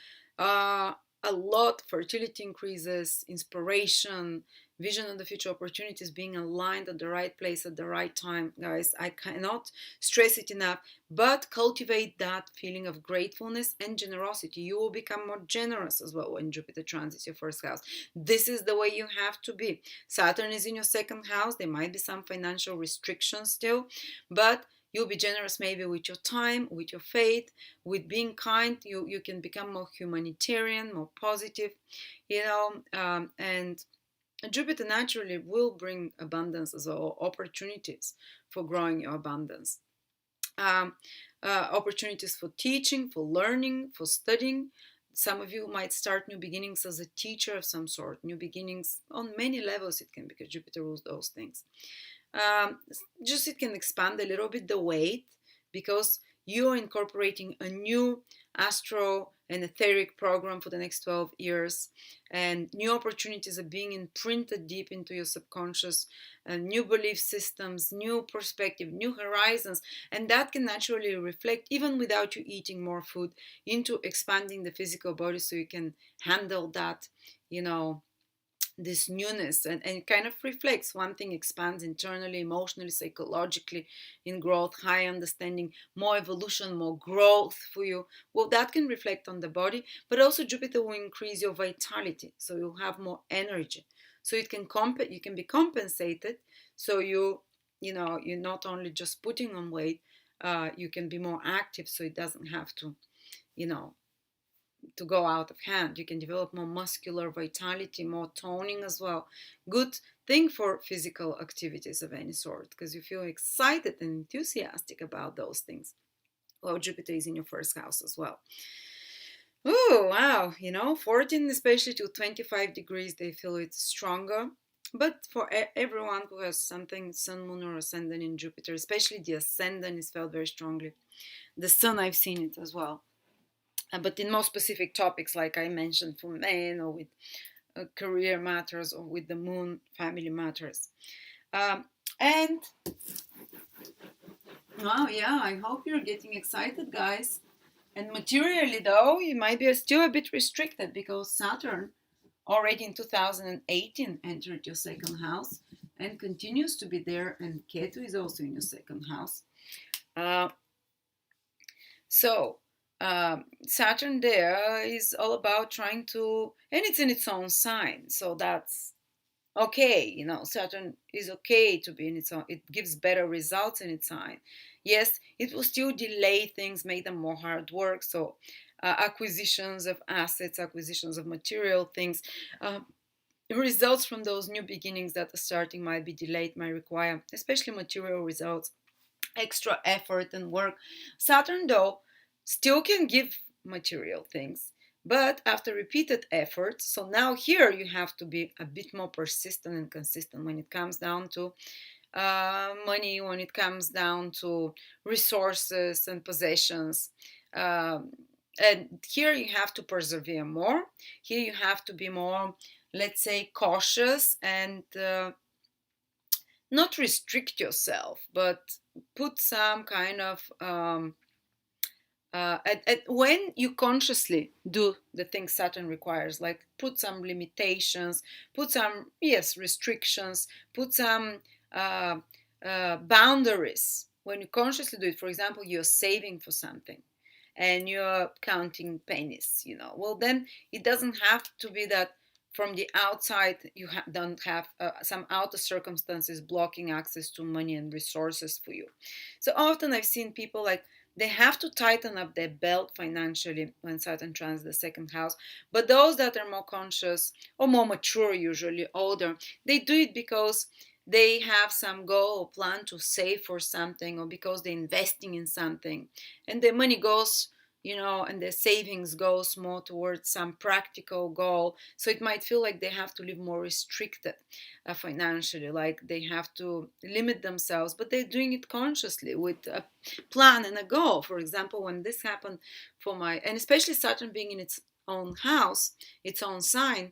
a lot, fertility increases, inspiration, vision of the future opportunities being aligned at the right place at the right time. Guys, I cannot stress it enough, but cultivate that feeling of gratefulness and generosity. You will become more generous as well when Jupiter transits your first house. This is the way you have to be. Saturn is in your second house. There might be some financial restrictions still, but you'll be generous maybe with your time, with your faith, with being kind. You can become more humanitarian, more positive, and Jupiter naturally will bring abundance as well, opportunities for growing your abundance. Opportunities for teaching, for learning, for studying. Some of you might start new beginnings as a teacher of some sort, new beginnings on many levels it can, because Jupiter rules those things. Just it can expand a little bit the weight, because you're incorporating a new astro and etheric program for the next 12 years, and new opportunities are being imprinted deep into your subconscious, new belief systems, new perspective, new horizons, and that can naturally reflect, even without you eating more food, into expanding the physical body so you can handle that, this newness, and it kind of reflects. One thing expands internally, emotionally, psychologically, in growth, high understanding, more evolution, more growth for you. Well, that can reflect on the body, but also Jupiter will increase your vitality, so you'll have more energy, so it can you can be compensated, so you're not only just putting on weight, you can be more active, so it doesn't have you know to go out of hand. You can develop more muscular vitality, more toning as well. Good thing for physical activities of any sort, because you feel excited and enthusiastic about those things. Well, Jupiter is in your first house as well. Oh, wow. 14, especially to 25 degrees, they feel it's stronger. But for everyone who has something, sun, moon, or ascendant in Jupiter, especially the ascendant is felt very strongly. The sun, I've seen it as well. But in more specific topics, like I mentioned, for men, or with career matters, or with the moon, family matters. And well, yeah, I hope you're getting excited, guys. And materially, though, you might be still a bit restricted, because Saturn already in 2018 entered your second house and continues to be there, and Ketu is also in your second house. So Saturn there is all about trying to, and it's in its own sign, so that's okay. Saturn is okay to be in its own. It gives better results in its sign. Yes, it will still delay things, make them more hard work. So acquisitions of assets, acquisitions of material things, uh, results from those new beginnings that are starting might be delayed, might require, especially material results, extra effort and work. Saturn, though, still can give material things, but after repeated efforts. So now here you have to be a bit more persistent and consistent when it comes down to money, when it comes down to resources and possessions. Um, and here you have to persevere more. Here you have to be more, let's say, cautious and not restrict yourself, but put some kind of when you consciously do the things Saturn requires, like put some limitations, put some, yes, restrictions, put some uh, boundaries. When you consciously do it, for example, you're saving for something and you're counting pennies, well, then it doesn't have to be that from the outside you don't have some outer circumstances blocking access to money and resources for you. So often I've seen people like they have to tighten up their belt financially when Saturn transits the second house. But those that are more conscious or more mature, usually older, they do it because they have some goal or plan to save for something, or because they're investing in something and their money goes, and their savings goes more towards some practical goal. So it might feel like they have to live more restricted financially, like they have to limit themselves, but they're doing it consciously with a plan and a goal. For example, when this happened and especially Saturn being in its own house, its own sign,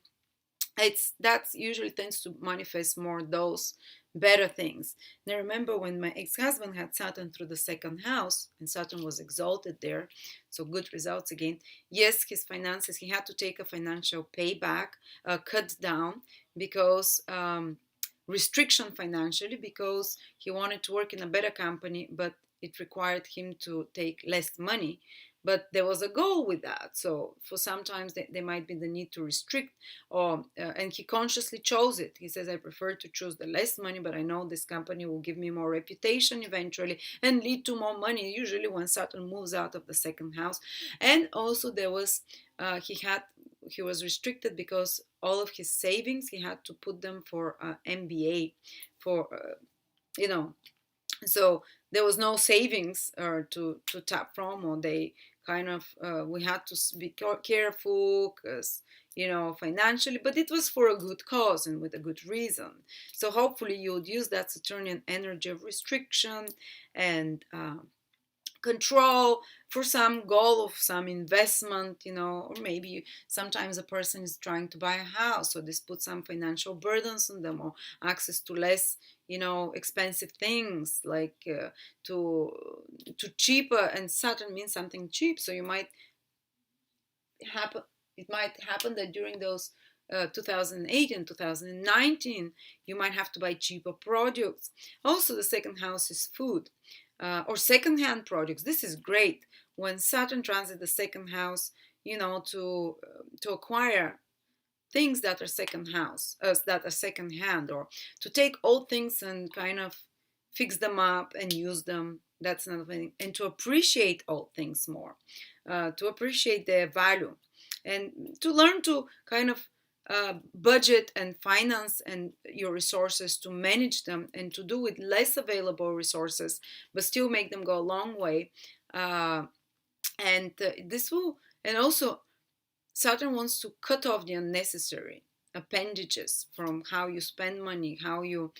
that's usually tends to manifest more those better things. Now remember when my ex-husband had Saturn through the second house and Saturn was exalted there, so good results again. Yes, his finances, he had to take a financial payback, cut down, because restriction financially, because he wanted to work in a better company, but it required him to take less money. But there was a goal with that. So for sometimes there might be the need to restrict, or and he consciously chose it. He says, I prefer to choose the less money, but I know this company will give me more reputation eventually and lead to more money, usually when Saturn moves out of the second house. And also there was he was restricted because all of his savings he had to put them for MBA, for you know so there was no savings to tap from, or they kind of we had to be careful because financially, but it was for a good cause and with a good reason. So hopefully you would use that Saturnian energy of restriction and control for some goal of some investment, or maybe sometimes a person is trying to buy a house, so this puts some financial burdens on them, or access to less expensive things, like to cheaper, and Saturn means something cheap. So happen it might happen that during those 2008 and 2019 you might have to buy cheaper products. Also, the second house is food, or second-hand products. This is great when Saturn transits the second house, to acquire things that are second house, that are second hand, or to take old things and kind of fix them up and use them. That's another thing. And to appreciate old things more, to appreciate their value, and to learn to kind of budget and finance and your resources, to manage them and to do with less available resources, but still make them go a long way. This will, and also Saturn wants to cut off the unnecessary appendages from how you spend money, how you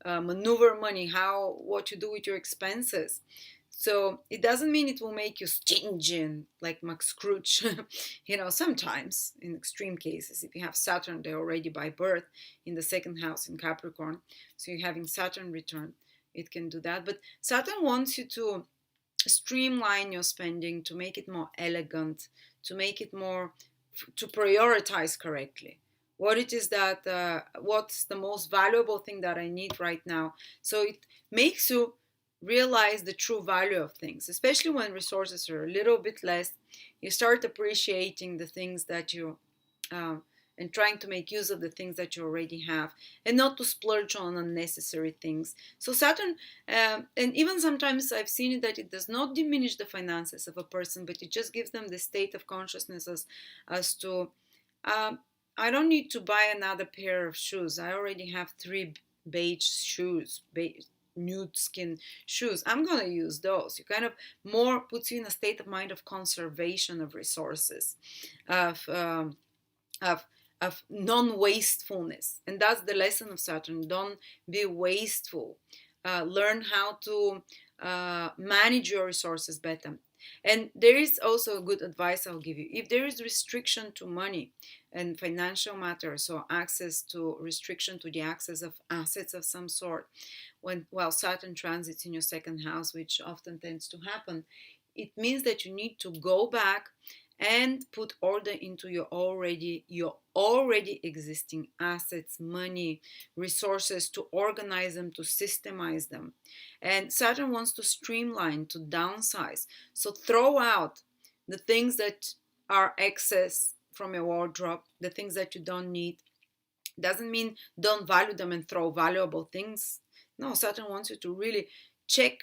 maneuver money, what you do with your expenses. So it doesn't mean it will make you stingy like Max Scrooge. Sometimes in extreme cases, if you have Saturn there already by birth in the second house in Capricorn, so you're having Saturn return, it can do that. But Saturn wants you to streamline your spending, to make it more elegant, to make it more, to prioritize correctly what it is that what's the most valuable thing that I need right now. So it makes you realize the true value of things, especially when resources are a little bit less. You start appreciating the things that you and trying to make use of the things that you already have, and not to splurge on unnecessary things. So Saturn, and even sometimes I've seen it that it does not diminish the finances of a person, but it just gives them the state of consciousness as to, um, I don't need to buy another pair of shoes. I already have three beige shoes, nude skin shoes. I'm going to use those. You kind of more puts you in a state of mind of conservation of resources, of of of non-wastefulness, and that's the lesson of Saturn. Don't be wasteful. Learn how to manage your resources better. And there is also a good advice I'll give you. If there is restriction to money and financial matters, so access to restriction to the access of assets of some sort, while Saturn transits in your second house, which often tends to happen, it means that you need to go back and put order into your already existing assets, money, resources, to organize them, to systemize them. And Saturn wants to streamline, to downsize. So throw out the things that are excess from your wardrobe, the things that you don't need. Doesn't mean don't value them and throw valuable things. No, Saturn wants you to really check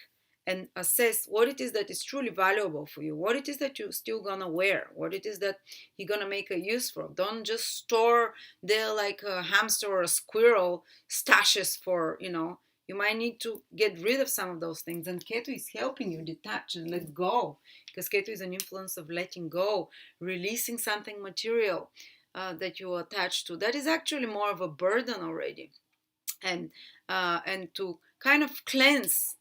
and assess what it is that is truly valuable for you, what it is that you're still gonna wear, what it is that you're gonna make a use for. Don't just store there like a hamster or a squirrel stashes for, you might need to get rid of some of those things. And Ketu is helping you detach and let go, because Ketu is an influence of letting go, releasing something material that you attach to that is actually more of a burden already, and to kind of cleanse.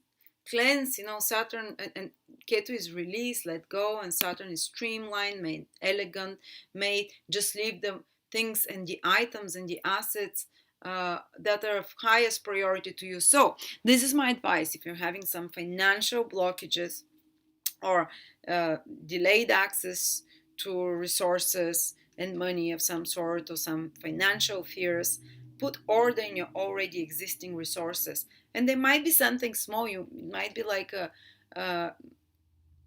Saturn and Ketu is released, let go, and Saturn is streamlined, made elegant, made just leave the things and the items and the assets that are of highest priority to you. So this is my advice. If you're having some financial blockages or delayed access to resources and money of some sort, or some financial fears, put order in your already existing resources. And there might be something small. It might be like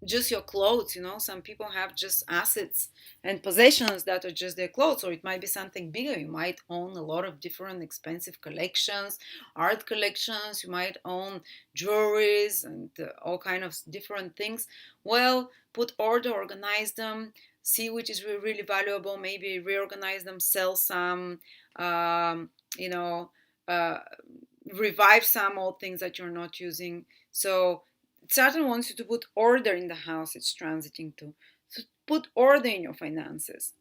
just your clothes. Some people have just assets and possessions that are just their clothes, or it might be something bigger. You might own a lot of different expensive collections, art collections. You might own jewelries and all kind of different things. Well, put order, organize them, see which is really valuable, maybe reorganize them, sell some, you know uh, revive some old things that you're not using. So Saturn wants you to put order in the house it's transiting to. So put order in your finances.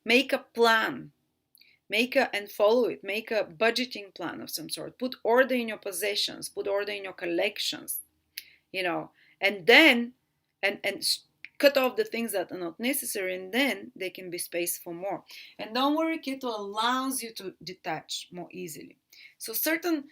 Make a plan. And follow it. Make a budgeting plan of some sort. Put order in your possessions. Put order in your collections. And then and cut off the things that are not necessary, and then they can be space for more. And don't worry, Keto allows you to detach more easily. So some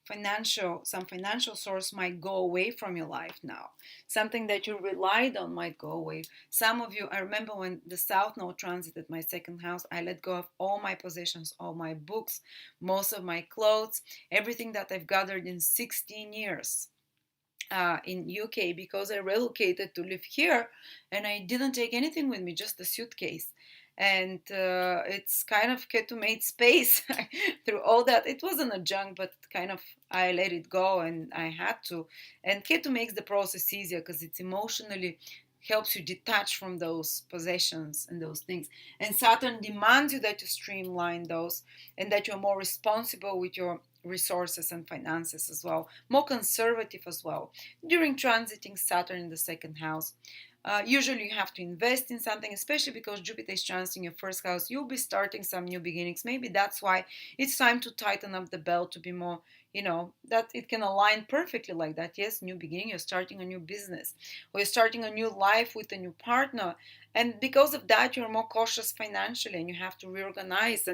financial source might go away from your life now. Something that you relied on might go away. Some of you, I remember when the South Node transited my second house, I let go of all my possessions, all my books, most of my clothes, everything that I've gathered in 16 years. In UK, because I relocated to live here, and I didn't take anything with me, just a suitcase. And it's kind of Ketu made space through all that. It wasn't a junk, but kind of I let it go, and I had to. And Ketu makes the process easier because it's emotionally helps you detach from those possessions and those things. And Saturn demands you that you streamline those, and that you're more responsible with your resources and finances as well, more conservative as well. During transiting Saturn in the second house, usually you have to invest in something, especially because Jupiter is transiting your first house. You'll be starting some new beginnings. Maybe that's why it's time to tighten up the belt, to be more, that it can align perfectly like that. Yes, new beginning, you're starting a new business, or you're starting a new life with a new partner. And because of that, you're more cautious financially, and you have to reorganize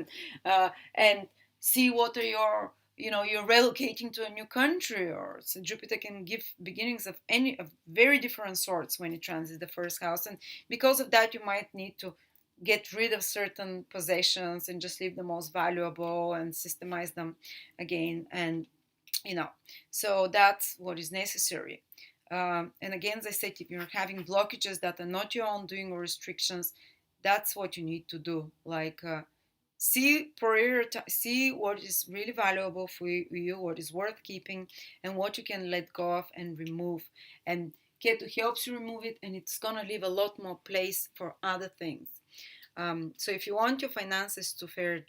and see what are your, you're relocating to a new country, or so Jupiter can give beginnings of very different sorts when it transits the first house. And because of that, you might need to get rid of certain possessions and just leave the most valuable and systemize them again. And so that's what is necessary. And again, as I said, if you're having blockages that are not your own doing or restrictions, That's what you need to do. Like, see what is really valuable for you, what is worth keeping, and what you can let go of and remove. And Ketu helps you remove it, and it's gonna leave a lot more place for other things. So if you want your finances to fare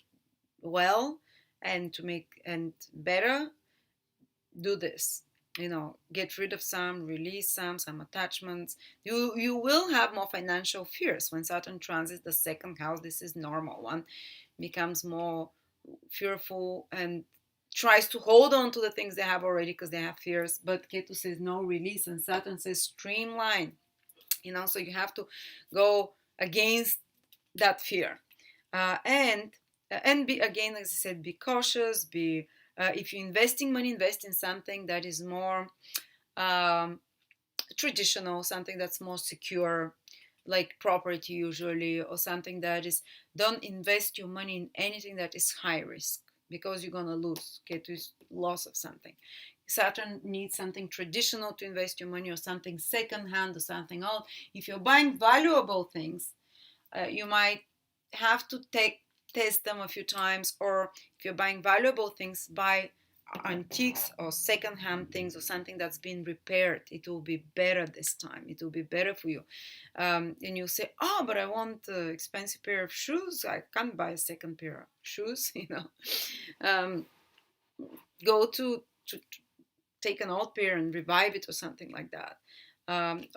well and to make and better, do this. Get rid of some, release some attachments. You will have more financial fears when Saturn transits the second house. This is normal. One becomes more fearful and tries to hold on to the things they have already because they have fears. But Ketu says no, release, and Saturn says streamline. So you have to go against that fear, and be, again, as I said, be cautious. Be If you're investing money, invest in something that is more um, traditional, something that's more secure, like property usually, or something that is. Don't invest your money in anything that is high risk, because you're gonna lose. Get to loss of something. Saturn needs something traditional to invest your money, or something second hand, or something old. If you're buying valuable things, you might have to test them a few times, or if you're buying valuable things, buy antiques or second-hand things, or something that's been repaired. It will be better this time. It will be better for you. And you say, oh, but I want an expensive pair of shoes. I can't buy a second pair of shoes. um, Go to take an old pair and revive it, or something like that.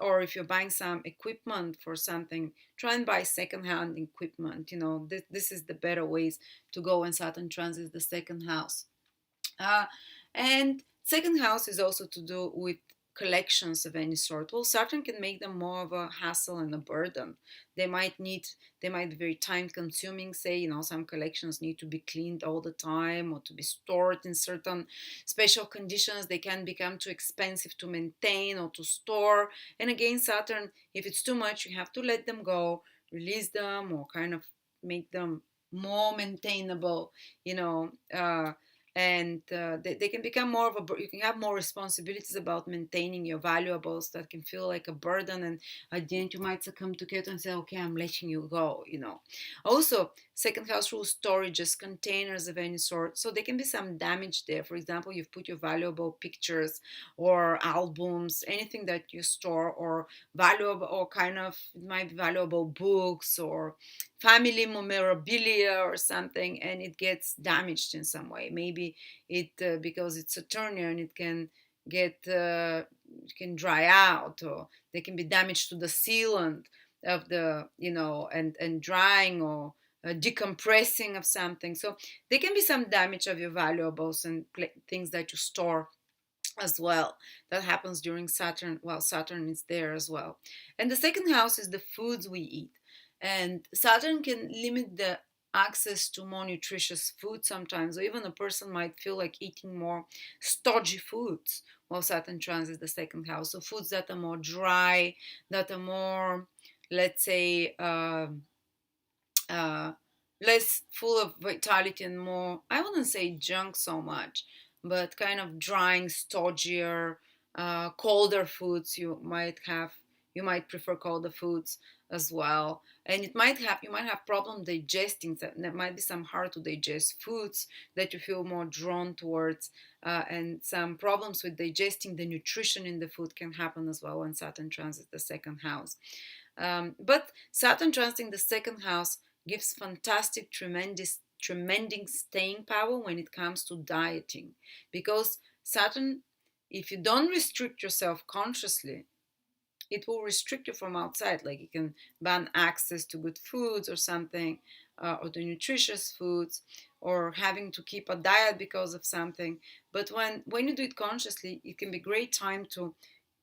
Or if you're buying some equipment for something, try and buy second-hand equipment. This is the better ways to go when Saturn transits the second house. And second house is also to do with collections of any sort. Well, Saturn can make them more of a hassle and a burden. They might be very time consuming. Say, some collections need to be cleaned all the time, or to be stored in certain special conditions. They can become too expensive to maintain or to store. And again, Saturn, if it's too much, you have to let them go, release them, or kind of make them more maintainable, and they can become more of you can have more responsibilities about maintaining your valuables that can feel like a burden, and at the end you might succumb to Ketu and say, okay, I'm letting you go. Also, second house rules storages, containers of any sort, so there can be some damage there. For example, you've put your valuable pictures or albums, anything that you store, or valuable, or kind of, it might be valuable books or family memorabilia or something, and it gets damaged in some way. Maybe it because it's Saturnian, and it can dry out, or there can be damage to the sealant of the and drying, or decompressing of something. So there can be some damage of your valuables and things that you store as well. That happens during Saturn, while Saturn is there as well. And the second house is the foods we eat, and Saturn can limit the access to more nutritious food sometimes, or even a person might feel like eating more stodgy foods while Saturn transits the second house. So foods that are more dry, that are more, let's say, uh, less full of vitality, and more, I wouldn't say junk so much, but kind of drying, stodgier, colder foods. You might prefer colder foods as well. And you might have problem digesting. There might be some hard to digest foods that you feel more drawn towards, and some problems with digesting the nutrition in the food can happen as well when Saturn transits the second house. But Saturn transiting the second house gives fantastic, tremendous staying power when it comes to dieting. Because Saturn, if you don't restrict yourself consciously, it will restrict you from outside. Like, you can ban access to good foods or something, or the nutritious foods, or having to keep a diet because of something. But when you do it consciously, it can be a great time to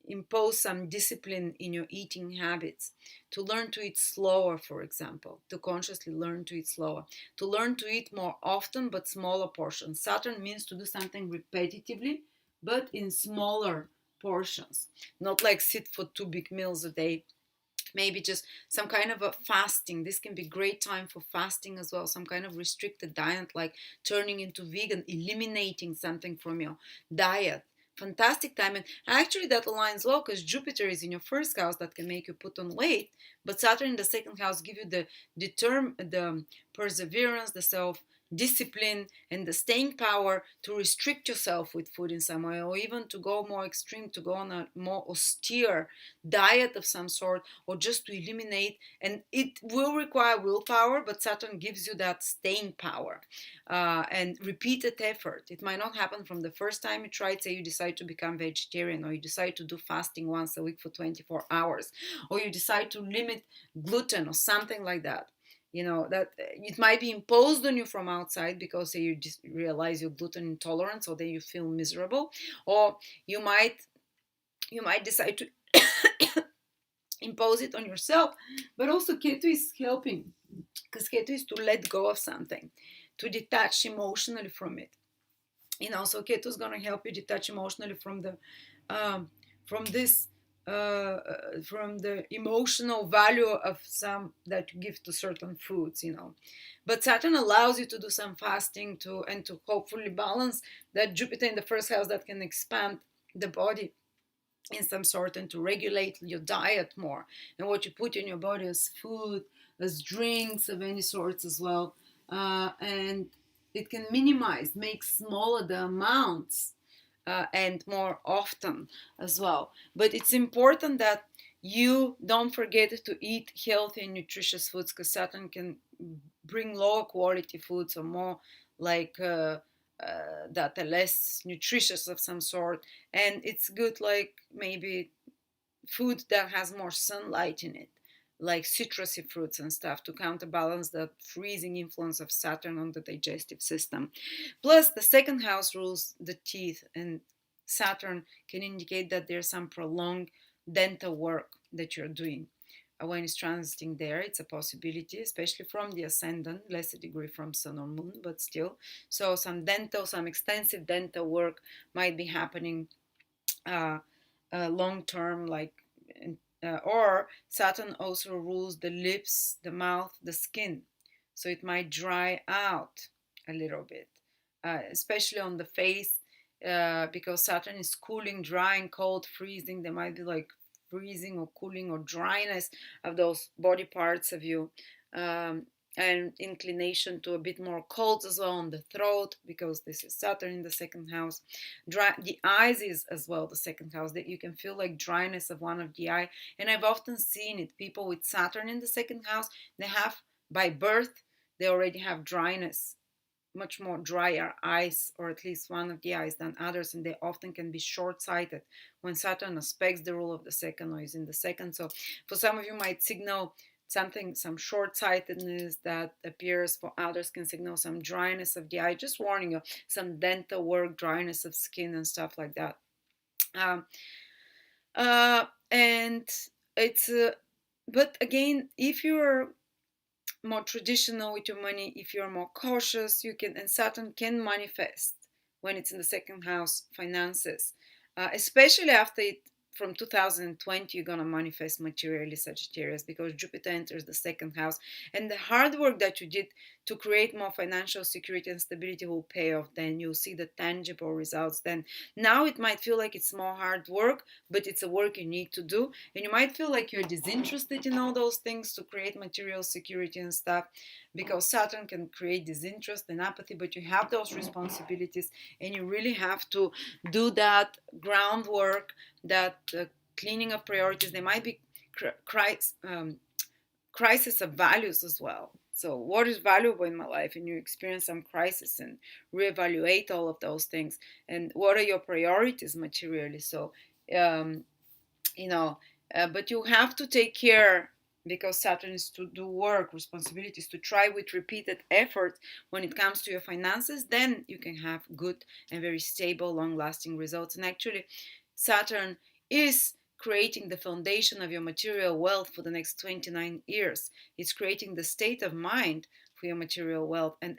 impose some discipline in your eating habits, to learn to eat slower, for example, to consciously learn to eat slower, to learn to eat more often but smaller portions. Saturn means to do something repetitively but in smaller portions, not like sit for 2 big meals a day. Maybe just some kind of a fasting. This can be great time for fasting as well, some kind of restricted diet, like turning into vegan, eliminating something from your diet, fantastic time. And actually that aligns well because Jupiter is in your first house, that can make you put on weight, but Saturn in the second house give you the perseverance, the self discipline, and the staying power to restrict yourself with food in some way, or even to go more extreme, to go on a more austere diet of some sort, or just to eliminate. And it will require willpower, but Saturn gives you that staying power and repeated effort. It might not happen from the first time you try it. Say you decide to become vegetarian, or you decide to do fasting once a week for 24 hours, or you decide to limit gluten or something like that. That it might be imposed on you from outside, because say you just realize you're gluten intolerant, so then you feel miserable. Or you might decide to impose it on yourself. But also Ketu is helping, because Ketu is to let go of something, to detach emotionally from it. So Ketu is going to help you detach emotionally from the from this from the emotional value of some that you give to certain foods. But Saturn allows you to do some fasting and to hopefully balance that Jupiter in the first house, that can expand the body in some sort, and to regulate your diet more, and what you put in your body as food, as drinks of any sorts as well. And it can make smaller the amounts, and more often as well. But it's important that you don't forget to eat healthy and nutritious foods, because Saturn can bring lower quality foods, or more like that are less nutritious of some sort. And it's good, like maybe food that has more sunlight in it, like citrusy fruits and stuff, to counterbalance the freezing influence of Saturn on the digestive system. Plus, the second house rules the teeth, and Saturn can indicate that there's some prolonged dental work that you're doing. When it's transiting there, it's a possibility, especially from the ascendant, less a degree from Sun or Moon, but still. So some extensive dental work might be happening long term, like, or Saturn also rules the lips, the mouth, the skin, so it might dry out a little bit, especially on the face, because Saturn is cooling, drying, cold, freezing. There might be like freezing or cooling or dryness of those body parts of you. And inclination to a bit more cold as well on the throat, because this is Saturn in the second house. The eyes is as well the second house, that you can feel like dryness of one of the eye. And I've often seen it, people with Saturn in the second house, they have, by birth, they already have dryness, much more drier eyes, or at least one of the eyes, than others, and they often can be short-sighted when Saturn aspects the rule of the second, or is in the second. So for some of you might signal some short-sightedness that appears. For others can signal some dryness of the eye, just warning you, some dental work, dryness of skin and stuff like that. And it's but again, if you're more traditional with your money, if you're more cautious, you can, and Saturn can manifest when it's in the second house, finances, especially after it. From 2020, you're going to manifest materially, Sagittarius, because Jupiter enters the second house, and the hard work that you did to create more financial security and stability will pay off. Then you'll see the tangible results. Then now it might feel like it's more hard work, but it's a work you need to do, and you might feel like you're disinterested in all those things to create material security and stuff, because Saturn can create disinterest and apathy. But you have those responsibilities, and you really have to do that groundwork, that cleaning of priorities. There might be crisis of values as well. So what is valuable in my life? And you experience some crisis and reevaluate all of those things. And what are your priorities materially? So, but you have to take care, because Saturn is to do work, responsibilities, to try with repeated effort when it comes to your finances. Then you can have good and very stable, long-lasting results. And actually, Saturn is creating the foundation of your material wealth for the next 29 years. It's creating the state of mind for your material wealth, and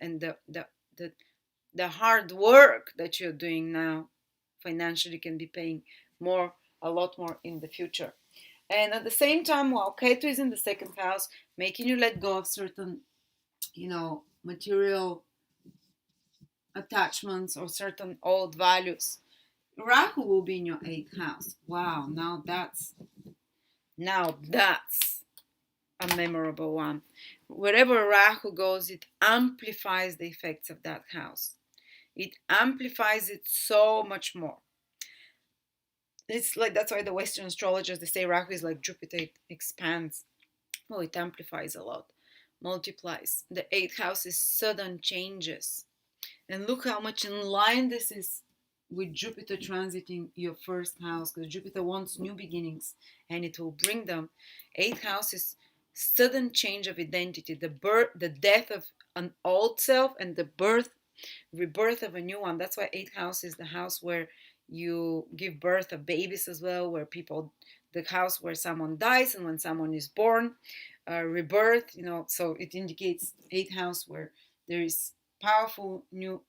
the hard work that you're doing now financially can be paying a lot more in the future. And at the same time, while Ketu is in the second house, making you let go of certain, material attachments or certain old values, Rahu will be in your 8th house. Wow, now that's a memorable one. Wherever Rahu goes, it amplifies the effects of that house. It amplifies it so much more. It's like that's why the Western astrologers they say Rahu is like Jupiter, it expands. Oh, it amplifies a lot, multiplies. The 8th house is sudden changes. And look how much in line this is with Jupiter transiting your 1st house, because Jupiter wants new beginnings and it will bring them. 8th house is sudden change of identity, the death of an old self and the rebirth of a new one. That's why 8th house is the house where you give birth of babies as well, where the house where someone dies and when someone is born, rebirth, so it indicates 8th house where there is powerful new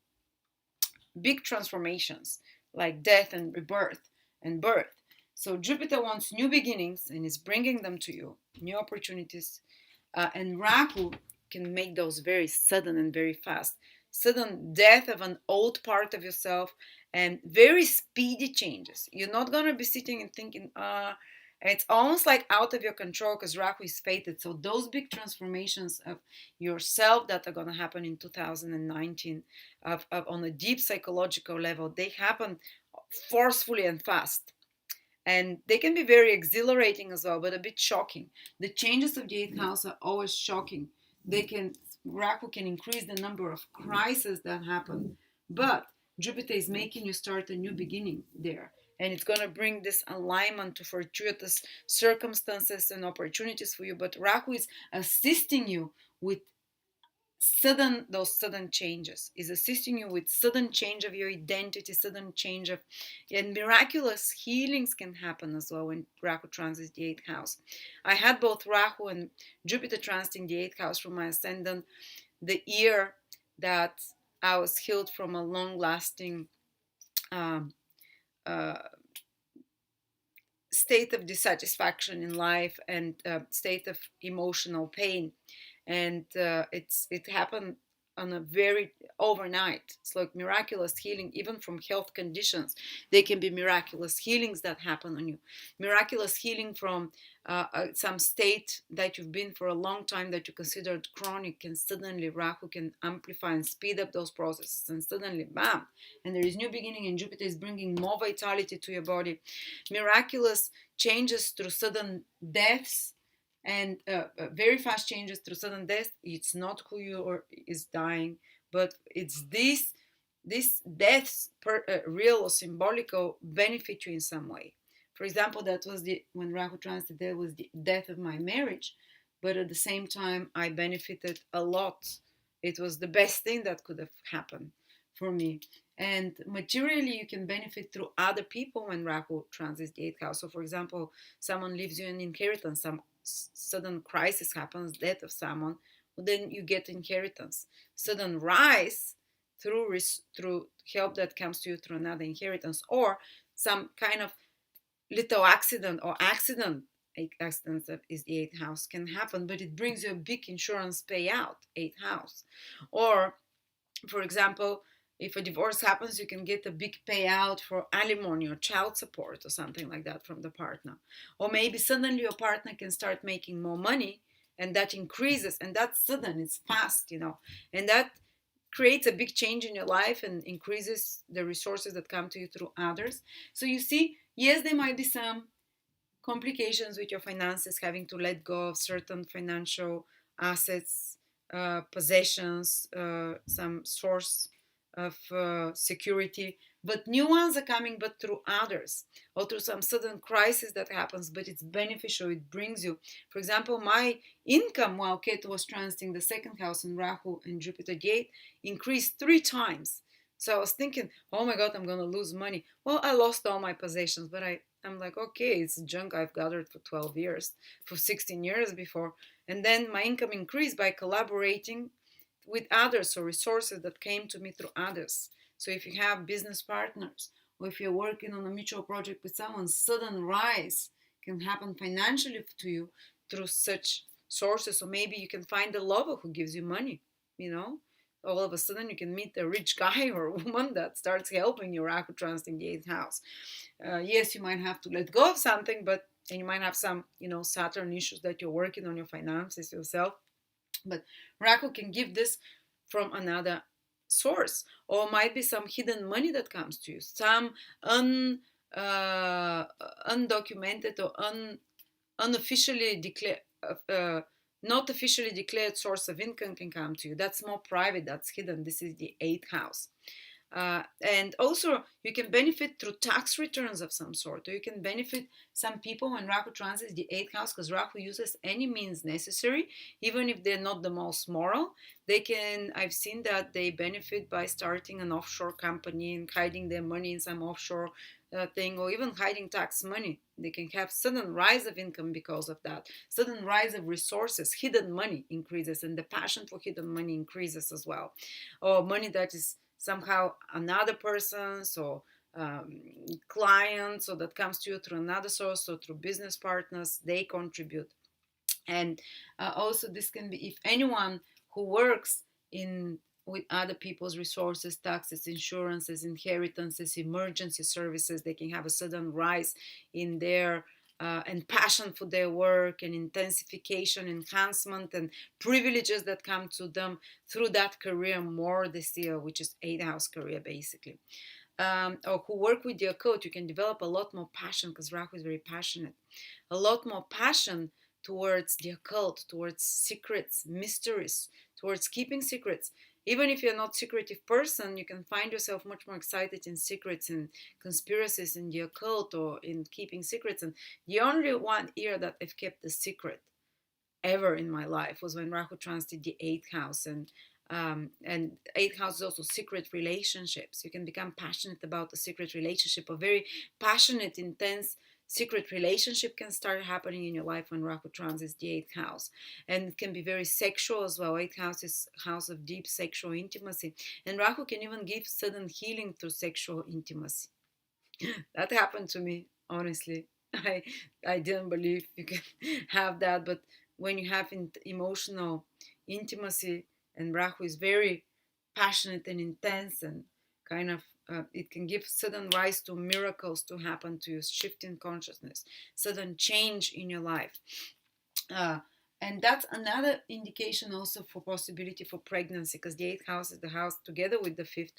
big transformations like death and rebirth and birth. So Jupiter wants new beginnings and is bringing them to you, new opportunities. And Rahu can make those very sudden and very fast. Sudden death of an old part of yourself and very speedy changes. You're not going to be sitting and thinking, it's almost like out of your control because Rahu is fated. So those big transformations of yourself that are going to happen in 2019 on a deep psychological level, they happen forcefully and fast. And they can be very exhilarating as well, but a bit shocking. The changes of the 8th house are always shocking. Rahu can increase the number of crises that happen, but Jupiter is making you start a new beginning there. And it's going to bring this alignment to fortuitous circumstances and opportunities for you. But Rahu is assisting you with those sudden changes, is assisting you with sudden change of your identity, sudden change of, and miraculous healings can happen as well when Rahu transits the 8th house. I had both Rahu and Jupiter transiting the 8th house from my ascendant the year that I was healed from a long-lasting uh, state of dissatisfaction in life and state of emotional pain. And it happened on a very overnight. It's like miraculous healing, even from health conditions. They can be miraculous healings that happen on you. Miraculous healing from some state that you've been for a long time that you considered chronic, and suddenly Rahu can amplify and speed up those processes, and suddenly, bam, and there is new beginning, and Jupiter is bringing more vitality to your body. Miraculous changes through sudden deaths and very fast changes through sudden death. It's not who you is dying, but it's these deaths, real or symbolical, benefit you in some way. For example, that was when Rahu transited, that was the death of my marriage, but at the same time I benefited a lot. It was the best thing that could have happened for me. And materially, you can benefit through other people when Rahu transits the 8th house. So, for example, someone leaves you an inheritance, some sudden crisis happens, death of someone, then you get inheritance. Sudden rise through help that comes to you through another inheritance, or some kind of little accident or accidents that is the 8th house can happen, but it brings you a big insurance payout, 8th house. Or, for example, if a divorce happens, you can get a big payout for alimony or child support or something like that from the partner. Or maybe suddenly your partner can start making more money, and that increases, and that's sudden, it's fast, and that creates a big change in your life and increases the resources that come to you through others. So you see, yes, there might be some complications with your finances, having to let go of certain financial assets, possessions, some source of security, but new ones are coming, but through others or through some sudden crisis that happens, but it's beneficial, it brings you. For example, my income while Ketu was transiting the 2nd house in Rahu and Jupiter gate increased 3 times. So I was thinking, oh my God, I'm going to lose money. Well, I lost all my possessions, but I'm like, okay, it's junk I've gathered for 12 years, for 16 years before. And then my income increased by collaborating with others, or resources that came to me through others. So if you have business partners, or if you're working on a mutual project with someone, sudden rise can happen financially to you through such sources. Or maybe you can find a lover who gives you money, all of a sudden you can meet a rich guy or woman that starts helping your Rahu transit in the 8th house. Yes, you might have to let go of something, and you might have some, Saturn issues that you're working on your finances yourself. But Rahu can give this from another source, or might be some hidden money that comes to you, some undocumented or unofficially declared, not officially declared source of income can come to you. That's more private, that's hidden. This is the 8th house. And also you can benefit through tax returns of some sort, or you can benefit some people when Rahu transits the 8th house, because Rahu uses any means necessary, even if they're not the most moral. I've seen that they benefit by starting an offshore company and hiding their money in some offshore thing, or even hiding tax money. They can have sudden rise of income because of that, sudden rise of resources. Hidden money increases, and the passion for hidden money increases as well, or money that is somehow another person's, or clients, or that comes to you through another source, or through business partners, they contribute. And also this can be if anyone who works in with other people's resources, taxes, insurances, inheritances, emergency services, they can have a sudden rise in their and passion for their work, and intensification, enhancement, and privileges that come to them through that career more this year, which is 8th house career basically. Or who work with the occult, you can develop a lot more passion, because Rahu is very passionate. A lot more passion towards the occult, towards secrets, mysteries, towards keeping secrets. Even if you're not a secretive person, you can find yourself much more excited in secrets and conspiracies in the occult, or in keeping secrets. And the only one year that I've kept a secret ever in my life was when Rahu transited the 8th house. And 8th house is also secret relationships. You can become passionate about a secret relationship. A very passionate, intense secret relationship can start happening in your life when Rahu transits the 8th house. And it can be very sexual as well. 8th house is house of deep sexual intimacy. And Rahu can even give sudden healing through sexual intimacy. That happened to me, honestly. I didn't believe you can have that, but when you have emotional intimacy, and Rahu is very passionate and intense, and kind of it can give sudden rise to miracles to happen to you, shift in consciousness, sudden change in your life. And that's another indication also for possibility for pregnancy, because the 8th house is the house together with the 5th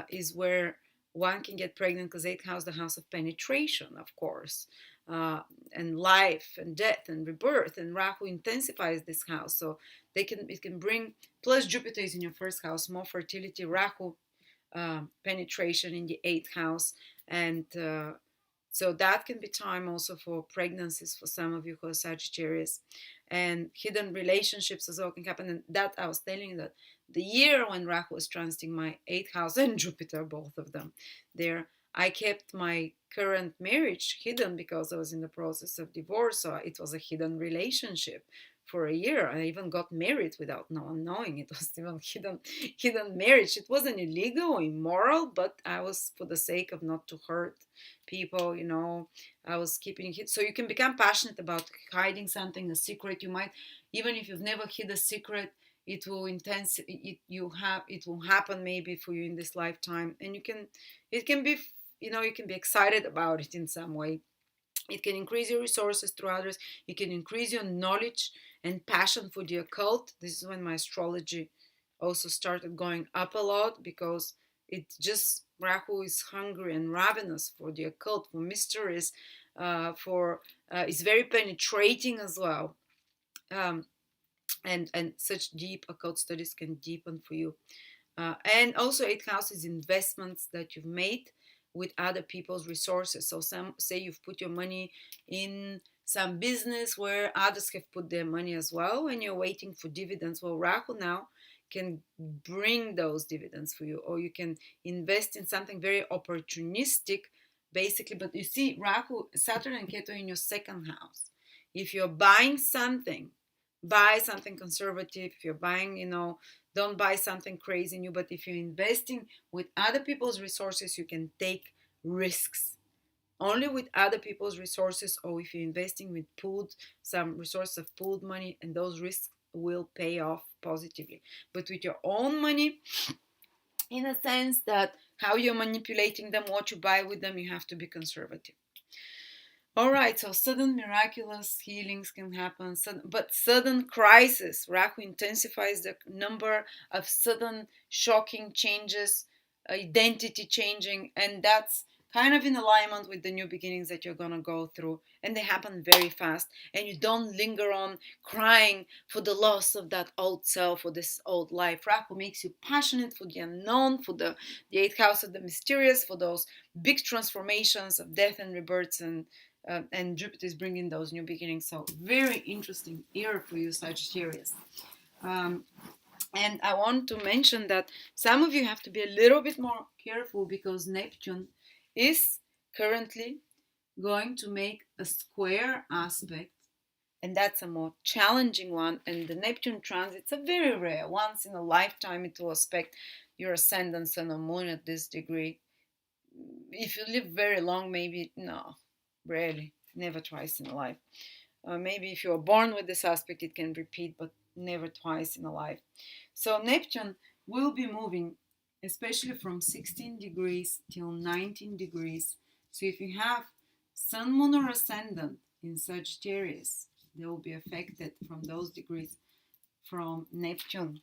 is where one can get pregnant, because 8th house, the house of penetration, of course, and life and death and rebirth, and Rahu intensifies this house, so it can bring, plus Jupiter is in your 1st house, more fertility. Rahu penetration in the 8th house, and so that can be time also for pregnancies for some of you who are Sagittarius, and hidden relationships as well can happen. And that I was telling you, that the year when Rahu was transiting my 8th house and Jupiter, both of them there, I kept my current marriage hidden because I was in the process of divorce. So it was a hidden relationship for a year. I even got married without no one knowing. It was even hidden marriage. It wasn't illegal or immoral, but I was, for the sake of not to hurt people, I was keeping it. So you can become passionate about hiding something, a secret. You might, even if you've never hid a secret, it will happen maybe for you in this lifetime, and you can be excited about it in some way. It can increase your resources through others. It can increase your knowledge and passion for the occult. This is when my astrology also started going up a lot, because Rahu is hungry and ravenous for the occult, for mysteries, it's very penetrating as well. And such deep occult studies can deepen for you. And also 8th house is investments that you've made with other people's resources. So say you've put your money in some business where others have put their money as well, and you're waiting for dividends. Well, Rahu now can bring those dividends for you, or you can invest in something very opportunistic, basically. But you see, Rahu, Saturn and Ketu in your 2nd house. If you're buying something, buy something conservative. If you're buying, don't buy something crazy new. But if you're investing with other people's resources, you can take risks. Only with other people's resources, or if you're investing with some resources of pooled money, and those risks will pay off positively. But with your own money, in a sense that how you're manipulating them, what you buy with them, you have to be conservative. All right, so sudden miraculous healings can happen, but sudden crisis, Rahu intensifies the number of sudden shocking changes, identity changing, and that's kind of in alignment with the new beginnings that you're going to go through. And they happen very fast, and you don't linger on crying for the loss of that old self or this old life. Rahu makes you passionate for the unknown, for the eighth house of the mysterious, for those big transformations of death and rebirths, and Jupiter is bringing those new beginnings. So very interesting year for you, Sagittarius. And I want to mention that some of you have to be a little bit more careful because Neptune is currently going to make a square aspect, and that's a more challenging one. And the Neptune transits are very rare. Once in a lifetime it will aspect your ascendant, sun, or moon at this degree. If you live very long, maybe no, rarely, never twice in a life. Maybe if you're born with this aspect, it can repeat, but never twice in a life. So Neptune will be moving, especially from 16 degrees till 19 degrees. So if you have Sun, Moon, or Ascendant in Sagittarius, they will be affected from those degrees from Neptune.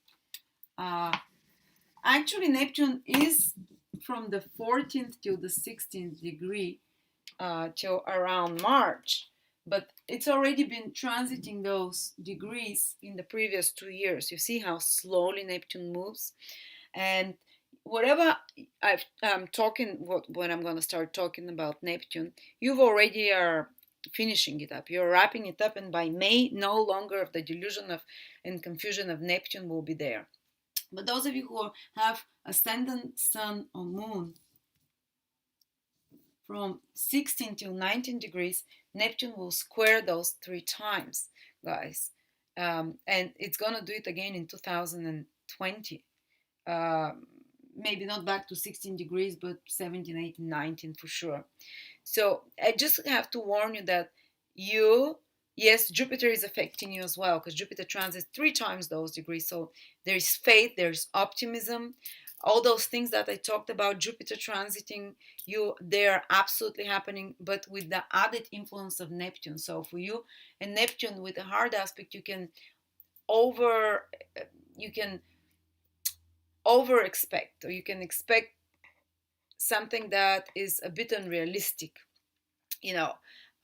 Actually, Neptune is from the 14th till the 16th degree till around March, but it's already been transiting those degrees in the previous 2 years. You see how slowly Neptune moves, and whatever I'm talking, when I'm going to start talking about Neptune, you've already are finishing it up. You're wrapping it up, and by May, no longer of the delusion of and confusion of Neptune will be there. But those of you who have ascendant, sun, or moon from 16 to 19 degrees, Neptune will square those 3 times, guys. And it's going to do it again in 2020. Maybe not back to 16 degrees, but 17, 18, 19 for sure. So I just have to warn you that yes, Jupiter is affecting you as well, because Jupiter transits 3 times those degrees. So there's faith, there's optimism. All those things that I talked about, Jupiter transiting you, they're absolutely happening, but with the added influence of Neptune. So for you, and Neptune with a hard aspect, you can over expect, or you can expect something that is a bit unrealistic,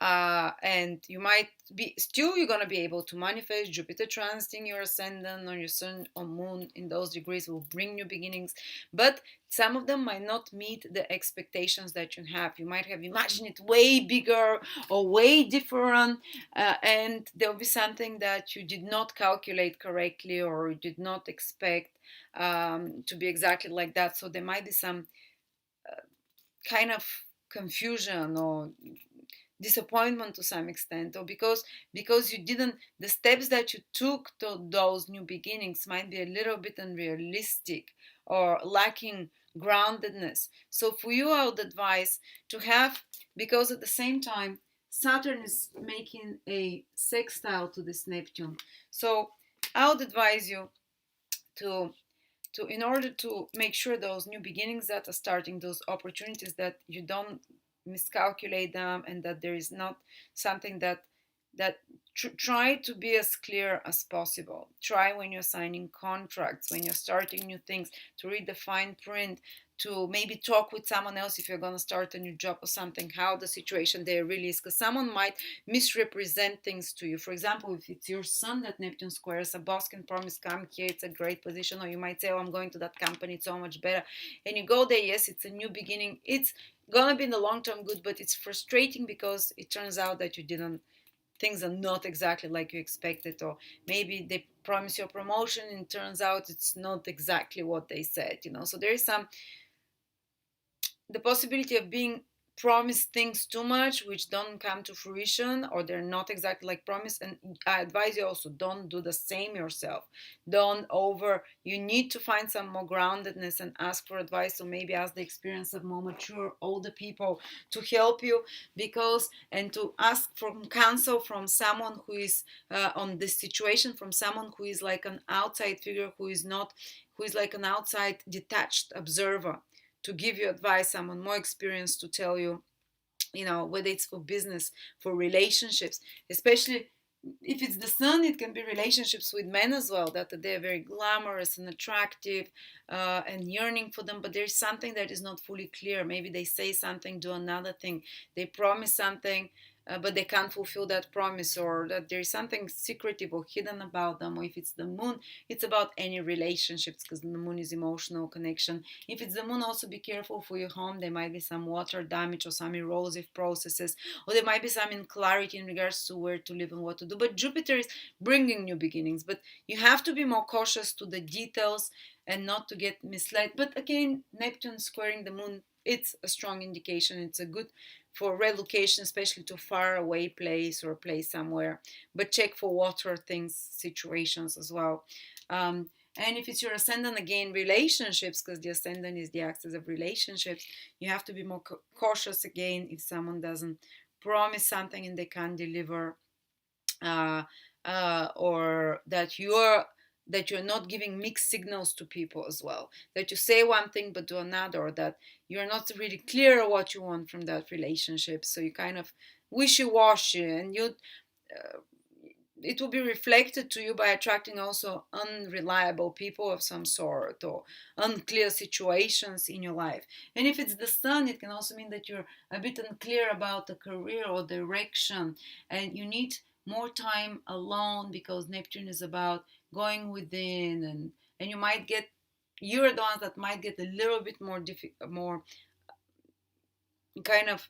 and you might be still, you're going to be able to manifest. Jupiter transiting your ascendant or your sun or moon in those degrees will bring new beginnings, but some of them might not meet the expectations that you have. You might have imagined it way bigger or way different, and there'll be something that you did not calculate correctly or you did not expect to be exactly like that. So there might be some kind of confusion or disappointment to some extent, or because you didn't, the steps that you took to those new beginnings might be a little bit unrealistic or lacking groundedness. So for you, I would advise to have, because at the same time Saturn is making a sextile to this Neptune, so I would advise you to in order to make sure those new beginnings that are starting, those opportunities, that you don't miscalculate them, and that there is not something that try to be as clear as possible. Try when you're signing contracts, when you're starting new things, to read the fine print, to maybe talk with someone else if you're going to start a new job or something, how the situation there really is, because someone might misrepresent things to you. For example, if it's your son that Neptune squares, a boss can promise, come here, it's a great position, or you might say, oh, I'm going to that company, it's so much better, and you go there. Yes, it's a new beginning, it's gonna be in the long term good, but it's frustrating because it turns out that things are not exactly like you expected, or maybe they promise you a promotion and it turns out it's not exactly what they said. So there is the possibility of being promise things too much which don't come to fruition, or they're not exactly like promise. And I advise you also, don't do the same yourself. Don't over, you need to find some more groundedness and ask for advice, or maybe ask the experience of more mature older people to help you, because, and to ask for counsel from someone who is on this situation, from someone who is like an outside figure, who is not, who is like an outside detached observer, to give you advice, someone more experienced to tell you, whether it's for business, for relationships, especially if it's the sun, it can be relationships with men as well, that they're very glamorous and attractive, and yearning for them, but there's something that is not fully clear. Maybe they say something, do another thing, they promise something, but they can't fulfill that promise, or that there's something secretive or hidden about them. Or if it's the moon, it's about any relationships, because the moon is emotional connection. If it's the moon, also be careful for your home. There might be some water damage or some erosive processes, or there might be some clarity in regards to where to live and what to do. But Jupiter is bringing new beginnings, but you have to be more cautious to the details and not to get misled. But again, Neptune squaring the moon, it's a strong indication. It's a good for relocation, especially to far away place or a place somewhere. But check for water things, situations as well. And if it's your ascendant, again, relationships, because the ascendant is the axis of relationships, you have to be more cautious again if someone doesn't promise something and they can't deliver, or that you're not giving mixed signals to people as well, that you say one thing but do another, or that you're not really clear what you want from that relationship, so you kind of wishy-washy, and it will be reflected to you by attracting also unreliable people of some sort, or unclear situations in your life. And if it's the sun, it can also mean that you're a bit unclear about the career or direction, and you need more time alone, because Neptune is about going within, and you're the ones that might get a little bit more kind of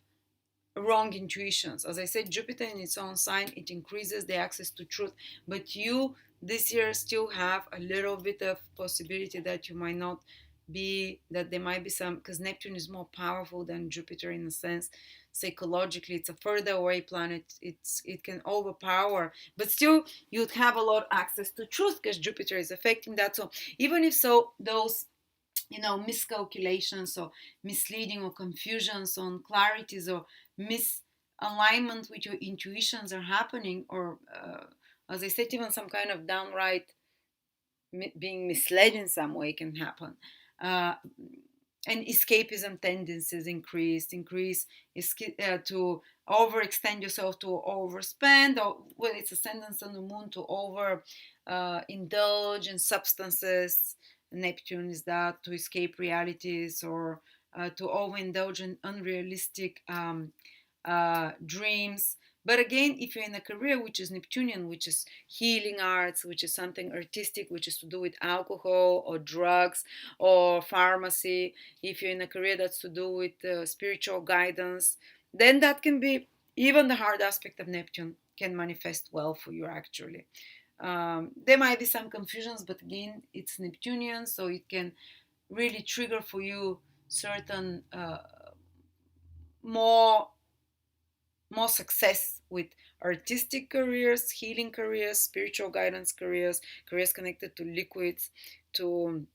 wrong intuitions. As I said, Jupiter in its own sign, it increases the access to truth, but you this year still have a little bit of possibility that you might not be, that there might be some, because Neptune is more powerful than Jupiter in a sense. Psychologically, it's a further away planet, it can overpower, but still you'd have a lot of access to truth, because Jupiter is affecting that. So even if so, those miscalculations or misleading or confusions on clarities or misalignment with your intuitions are happening, or as I said, even some kind of downright being misled in some way can happen. And escapism tendencies increase to overextend yourself, to overspend, or well, it's ascendance on the moon, to over indulge in substances. Neptune is that, to escape realities, or to overindulge in unrealistic dreams. But again, if you're in a career which is Neptunian, which is healing arts, which is something artistic, which is to do with alcohol or drugs or pharmacy, if you're in a career that's to do with spiritual guidance, then that can be, even the hard aspect of Neptune can manifest well for you actually. There might be some confusions, but again, it's Neptunian, so it can really trigger for you certain more success with artistic careers, healing careers, spiritual guidance careers, careers connected to liquids, to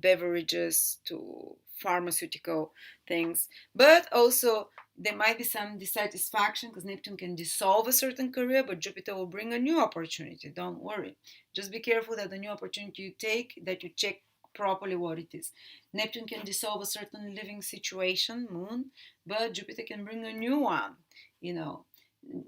beverages, to pharmaceutical things. But also there might be some dissatisfaction, because Neptune can dissolve a certain career, but Jupiter will bring a new opportunity. Don't worry. Just be careful that the new opportunity you take, that you check properly what it is. Neptune can dissolve a certain living situation, moon, but Jupiter can bring a new one.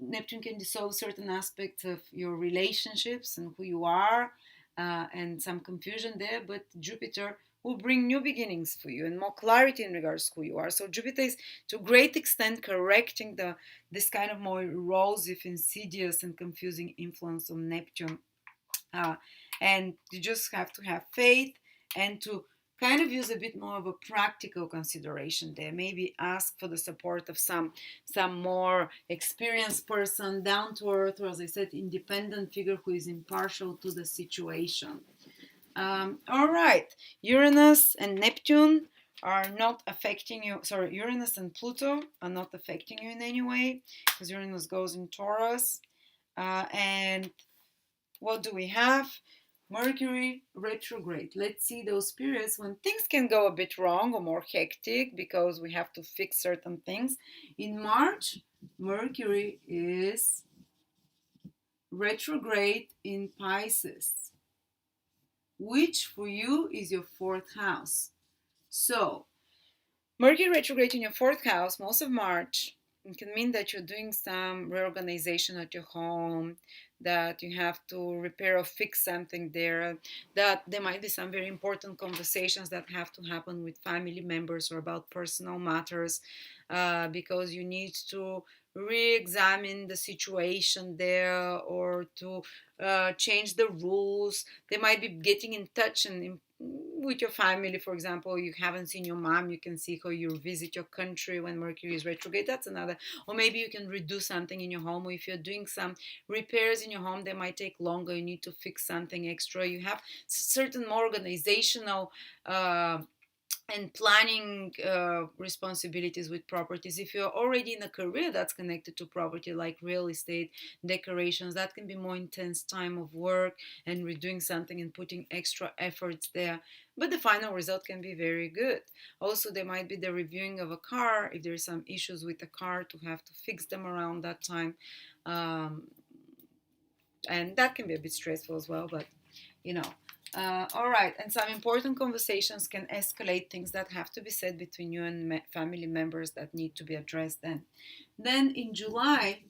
Neptune can dissolve certain aspects of your relationships and who you are, and some confusion there, but Jupiter will bring new beginnings for you and more clarity in regards to who you are. So Jupiter is to a great extent correcting this kind of more erosive, insidious, and confusing influence on Neptune. And you just have to have faith, and to kind of use a bit more of a practical consideration there. Maybe ask for the support of some more experienced person, down to earth, or as I said, independent figure who is impartial to the situation. All right, Uranus and Neptune are not affecting you. Sorry, Uranus and Pluto are not affecting you in any way because Uranus goes in Taurus. And what do we have? Mercury retrograde. Let's see those periods when things can go a bit wrong or more hectic because we have to fix certain things. In March, Mercury is retrograde in Pisces, which for you is your fourth house. So, Mercury retrograde in your fourth house most of March. It can mean that you're doing some reorganization at your home, that you have to repair or fix something there, that there might be some very important conversations that have to happen with family members or about personal matters, because you need to re-examine the situation there or to change the rules. They might be getting in touch and with your family. For example, you haven't seen your mom, you can see her, you visit your country when Mercury is retrograde. That's another. Or maybe you can redo something in your home, or if you're doing some repairs in your home, they might take longer, you need to fix something extra. You have certain more organizational and planning responsibilities with properties. If you're already in a career that's connected to property, like real estate, decorations, that can be more intense time of work and redoing something and putting extra efforts there. But the final result can be very good. Also, there might be the reviewing of a car. If there's some issues with the car, to have to fix them around that time. Um, and that can be a bit stressful as well, but you know. All right, and some important conversations can escalate, things that have to be said between you and family members that need to be addressed then in July,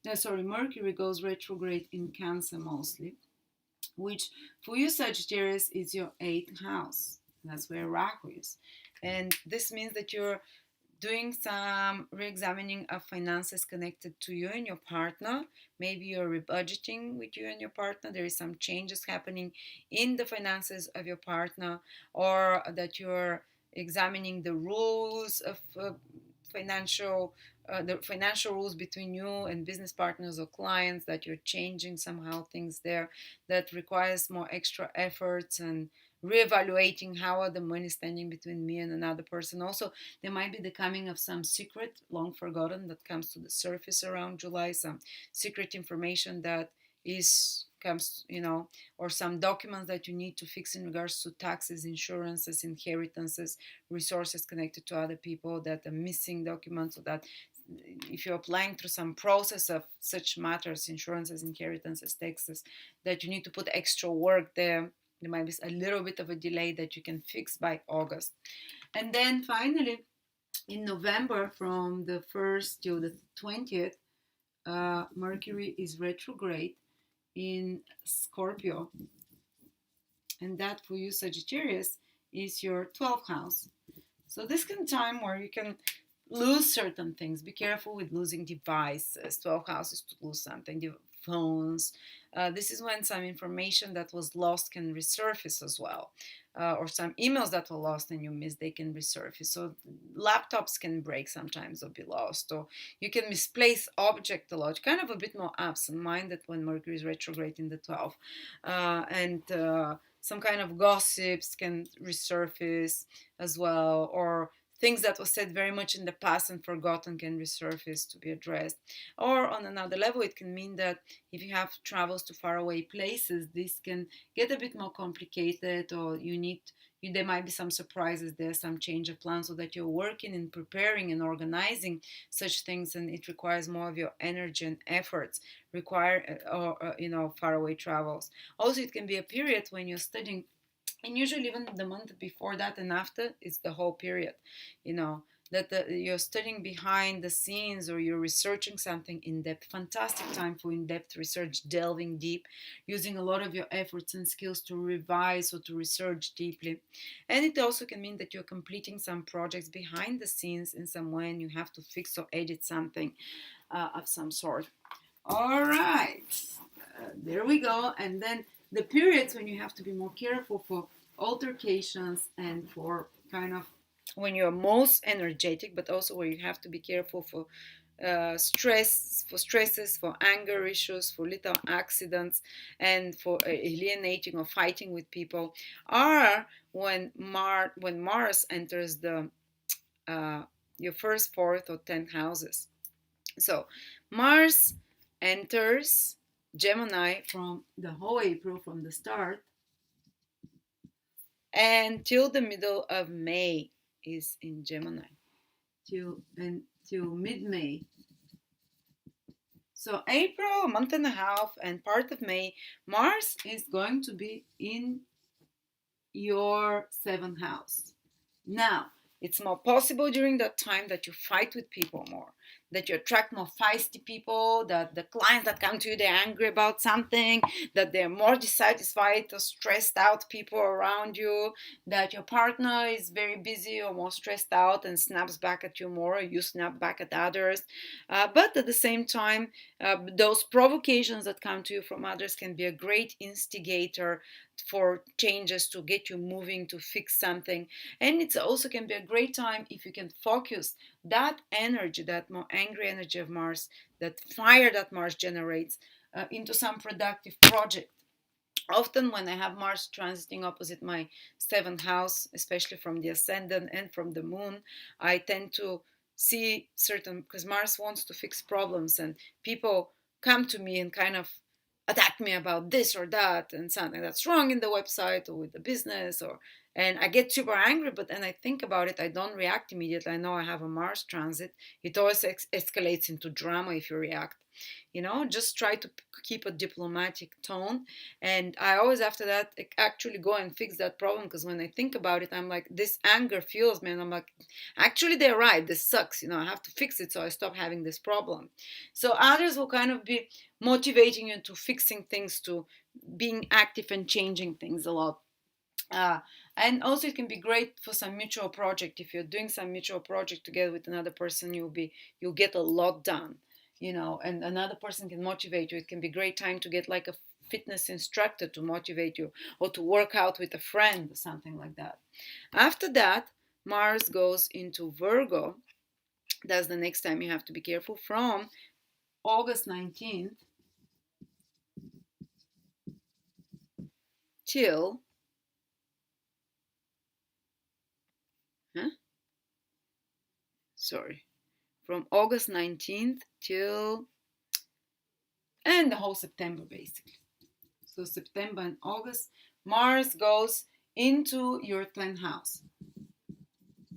Mercury goes retrograde in Cancer mostly, which for you Sagittarius is your 8th house. That's where Rahu is, and this means that you're doing some re-examining of finances connected to you and your partner. Maybe you're rebudgeting with you and your partner. There is some changes happening in the finances of your partner, or that you're examining the rules of the financial rules between you and business partners or clients, that you're changing somehow things there that requires more extra efforts, and reevaluating how are the money standing between me and another person. Also, there might be the coming of some secret long forgotten that comes to the surface around July, some secret information that is comes, or some documents that you need to fix in regards to taxes, insurances, inheritances, resources connected to other people, that are missing documents, or that if you're applying through some process of such matters, insurances, inheritances, taxes, that you need to put extra work there. There might be a little bit of a delay that you can fix by August. And then finally, in November, from the 1st to the 20th, Mercury is retrograde in Scorpio. And that for you, Sagittarius, is your 12th house. So this can time where you can lose certain things. Be careful with losing devices. 12 houses to lose something. Phones. This is when some information that was lost can resurface as well. Or some emails that were lost and you missed, they can resurface. So laptops can break sometimes or be lost. Or you can misplace object a lot. Kind of a bit more absent-minded when Mercury is retrograde in the 12th. And some kind of gossips can resurface as well. Or things that were said very much in the past and forgotten can resurface to be addressed. Or on another level, it can mean that if you have travels to faraway places, this can get a bit more complicated, or there might be some surprises there, some change of plans, so that you're working and preparing and organizing such things, and it requires more of your energy and efforts, faraway travels. Also, it can be a period when you're studying, and usually even the month before that and after is the whole period, that you're studying behind the scenes, or you're researching something in depth. Fantastic time for in-depth research, delving deep, using a lot of your efforts and skills to revise or to research deeply. And it also can mean that you're completing some projects behind the scenes in some way, and you have to fix or edit something of some sort. All right, there we go. And then the periods when you have to be more careful for altercations and for kind of when you're most energetic, but also where you have to be careful for stresses, for anger issues, for little accidents, and for alienating or fighting with people, are when Mars enters the your first, fourth, or 10th houses. So Mars enters Gemini from the whole April, from the start until the middle of May is in Gemini, till mid-May. So April, a month and a half, and part of May, Mars is going to be in your seventh house. Now, it's more possible during that time that you fight with people more, that you attract more feisty people, that the clients that come to you, they're angry about something, that they're more dissatisfied or stressed out people around you, that your partner is very busy or more stressed out and snaps back at you more, or you snap back at others. But at the same time, those provocations that come to you from others can be a great instigator for changes, to get you moving, to fix something. And it also can be a great time if you can focus that energy, that more angry energy of Mars, that fire that Mars generates, into some productive project. Often when I have Mars transiting opposite my seventh house, especially from the ascendant and from the moon, I tend to see certain, because Mars wants to fix problems, and people come to me and kind of attack me about this or that and something that's wrong in the website or with the business, or and I get super angry, but then I think about it. I don't react immediately. I know I have a Mars transit. It always escalates into drama if you react. Just try to keep a diplomatic tone. And I always, after that, actually go and fix that problem, because when I think about it, I'm like, this anger fuels me, and I'm like, actually they're right, this sucks, I have to fix it so I stop having this problem. So others will kind of be motivating you to fixing things, to being active and changing things a lot. uh, and also it can be great for some mutual project. If you're doing some mutual project together with another person, you'll get a lot done, and another person can motivate you. It can be a great time to get like a fitness instructor to motivate you, or to work out with a friend or something like that. After that, Mars goes into Virgo. That's the next time you have to be careful, from August 19th till huh? Sorry, from August 19th till, and the whole September basically. So September and August, Mars goes into your 10th house.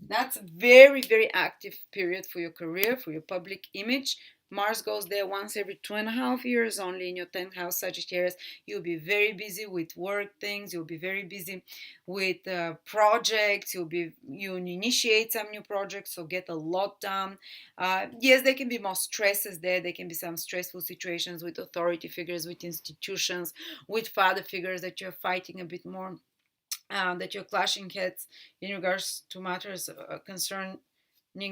That's a very, very active period for your career, for your public image. Mars goes there once every 2.5 years, only in your 10th house, Sagittarius. You'll be very busy with work things. You'll be very busy with projects. You initiate some new projects, so get a lot done. Yes, there can be more stresses there. There can be some stressful situations with authority figures, with institutions, with father figures that you're fighting a bit more, that you're clashing heads in regards to matters concerning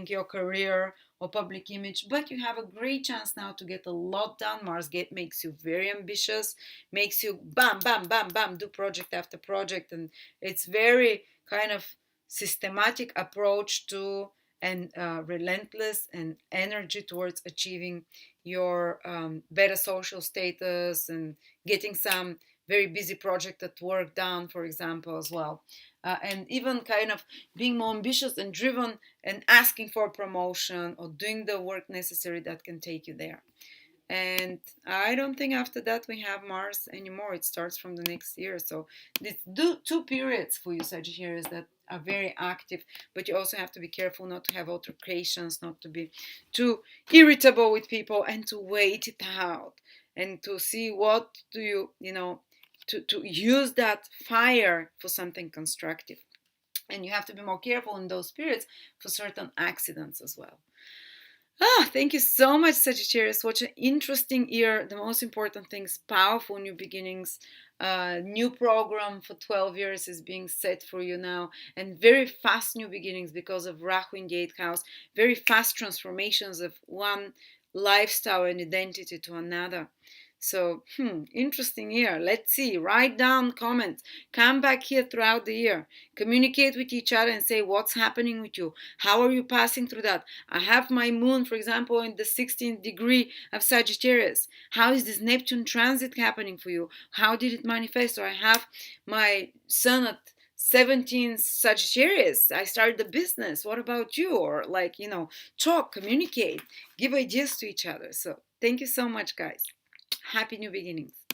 your career or public image. But you have a great chance now to get a lot done. Makes you very ambitious, makes you bam, bam, bam, bam, do project after project. And it's very kind of systematic approach to, and relentless and energy towards achieving your better social status, and getting some very busy project at work done, for example, as well. And even kind of being more ambitious and driven, and asking for a promotion or doing the work necessary that can take you there. And I don't think after that we have Mars anymore. It starts from the next year. So these two periods for you, Sagittarius, that are very active, but you also have to be careful not to have altercations, not to be too irritable with people, and to wait it out, and to see what do to use that fire for something constructive. And you have to be more careful in those periods for certain accidents as well. Thank you so much, Sagittarius. What an interesting year. The most important thing is powerful new beginnings. New program for 12 years is being set for you now, and very fast new beginnings because of Rahu in the 8th house. Very fast transformations of one lifestyle and identity to another. So, interesting year. Let's see. Write down comments. Come back here throughout the year. Communicate with each other and say what's happening with you. How are you passing through that? I have my moon, for example, in the 16th degree of Sagittarius. How is this Neptune transit happening for you? How did it manifest? Or I have my sun at 17th Sagittarius. I started the business. What about you? Or talk, communicate, give ideas to each other. So thank you so much, guys. Happy new beginnings.